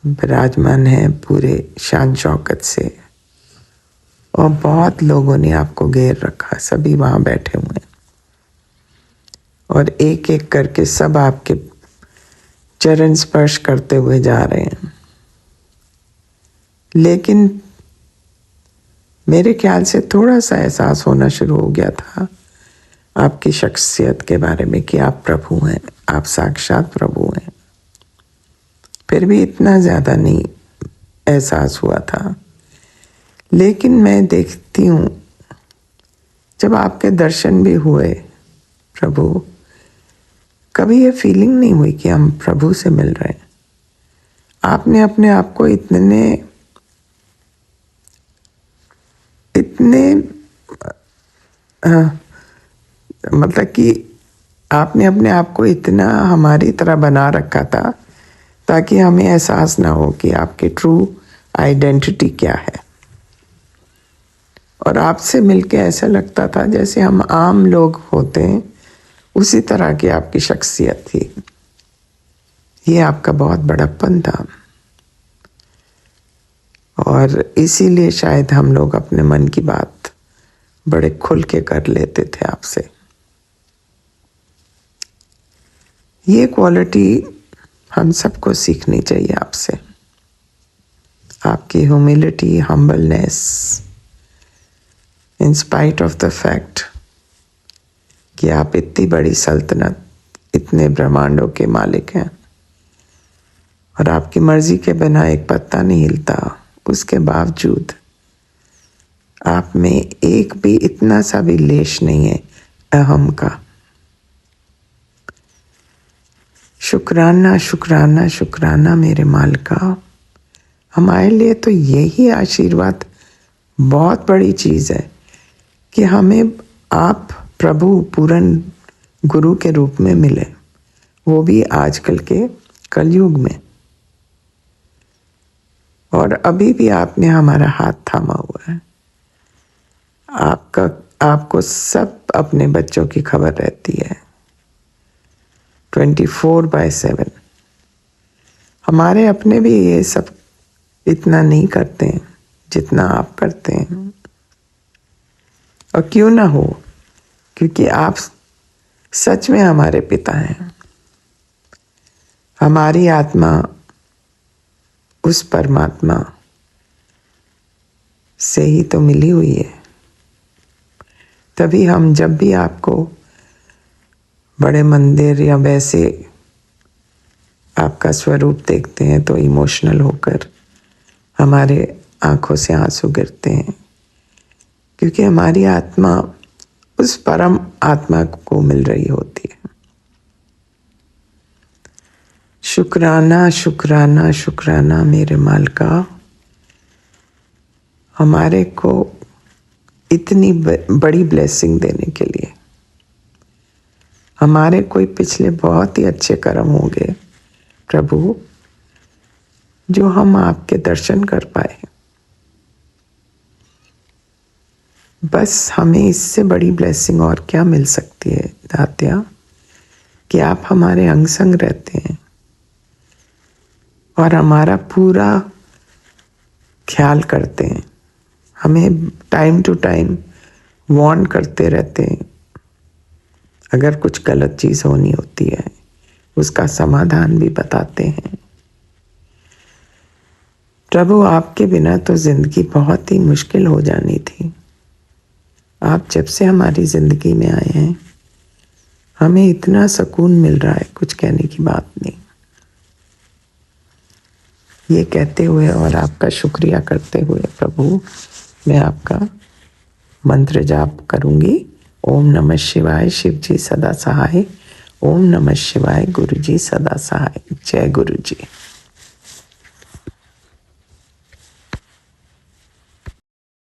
विराजमान हैं पूरे शान शौकत से, और बहुत लोगों ने आपको घेर रखा, सभी वहाँ बैठे हुए हैं, और एक एक करके सब आपके चरण स्पर्श करते हुए जा रहे हैं। लेकिन मेरे ख्याल से थोड़ा सा एहसास होना शुरू हो गया था आपकी शख्सियत के बारे में कि आप प्रभु हैं, आप साक्षात प्रभु हैं। फिर भी इतना ज़्यादा नहीं एहसास हुआ था। लेकिन मैं देखती हूँ जब आपके दर्शन भी हुए प्रभु, कभी ये फीलिंग नहीं हुई कि हम प्रभु से मिल रहे हैं। आपने अपने आप को इतने मतलब कि आपने अपने आप को इतना हमारी तरह बना रखा था ताकि हमें एहसास ना हो कि आपकी ट्रू आइडेंटिटी क्या है। और आपसे मिलके ऐसा लगता था जैसे हम आम लोग होते हैं, उसी तरह की आपकी शख्सियत थी। ये आपका बहुत बड़प्पन था, और इसीलिए शायद हम लोग अपने मन की बात बड़े खुल के कर लेते थे आपसे। ये क्वालिटी हम सबको सीखनी चाहिए आपसे। आपकी humility, humbleness, in spite of the fact कि आप इतनी बड़ी सल्तनत, इतने ब्रह्मांडों के मालिक हैं, और आपकी मर्जी के बिना एक पत्ता नहीं हिलता, उसके बावजूद आप में एक भी इतना सा भी लेश नहीं है अहम का। शुक्राना शुक्राना शुक्राना मेरे माल का। हमारे लिए तो यही आशीर्वाद बहुत बड़ी चीज़ है कि हमें आप प्रभु पूर्ण गुरु के रूप में मिले, वो भी आजकल के कलयुग में। और अभी भी आपने हमारा हाथ थामा हुआ है। आपको सब अपने बच्चों की खबर रहती है 24/7। हमारे अपने भी ये सब इतना नहीं करते हैं जितना आप करते हैं, और क्यों ना हो, क्योंकि आप सच में हमारे पिता हैं। हमारी आत्मा उस परमात्मा से ही तो मिली हुई है। तभी हम जब भी आपको बड़े मंदिर या वैसे आपका स्वरूप देखते हैं तो इमोशनल होकर हमारे आंखों से आंसू गिरते हैं, क्योंकि हमारी आत्मा उस परम आत्मा को मिल रही होती है। शुक्राना शुक्राना शुक्राना मेरे मालिका, हमारे को इतनी बड़ी ब्लेसिंग देने के लिए। हमारे कोई पिछले बहुत ही अच्छे कर्म होंगे प्रभु, जो हम आपके दर्शन कर पाए। बस हमें इससे बड़ी ब्लेसिंग और क्या मिल सकती है दात्या, कि आप हमारे अंग संग रहते हैं और हमारा पूरा ख्याल करते हैं, हमें टाइम टू टाइम वार्न करते रहते हैं। अगर कुछ गलत चीज़ होनी होती है उसका समाधान भी बताते हैं। प्रभु, आपके बिना तो जिंदगी बहुत ही मुश्किल हो जानी थी। आप जब से हमारी जिंदगी में आए हैं हमें इतना सुकून मिल रहा है, कुछ कहने की बात नहीं। ये कहते हुए और आपका शुक्रिया करते हुए प्रभु, मैं आपका मंत्र जाप करूंगी। ओम नमः शिवाय, शिव जी सदा सहाय। ओम नमः शिवाय, गुरु जी सदा सहाय। जय गुरु जी।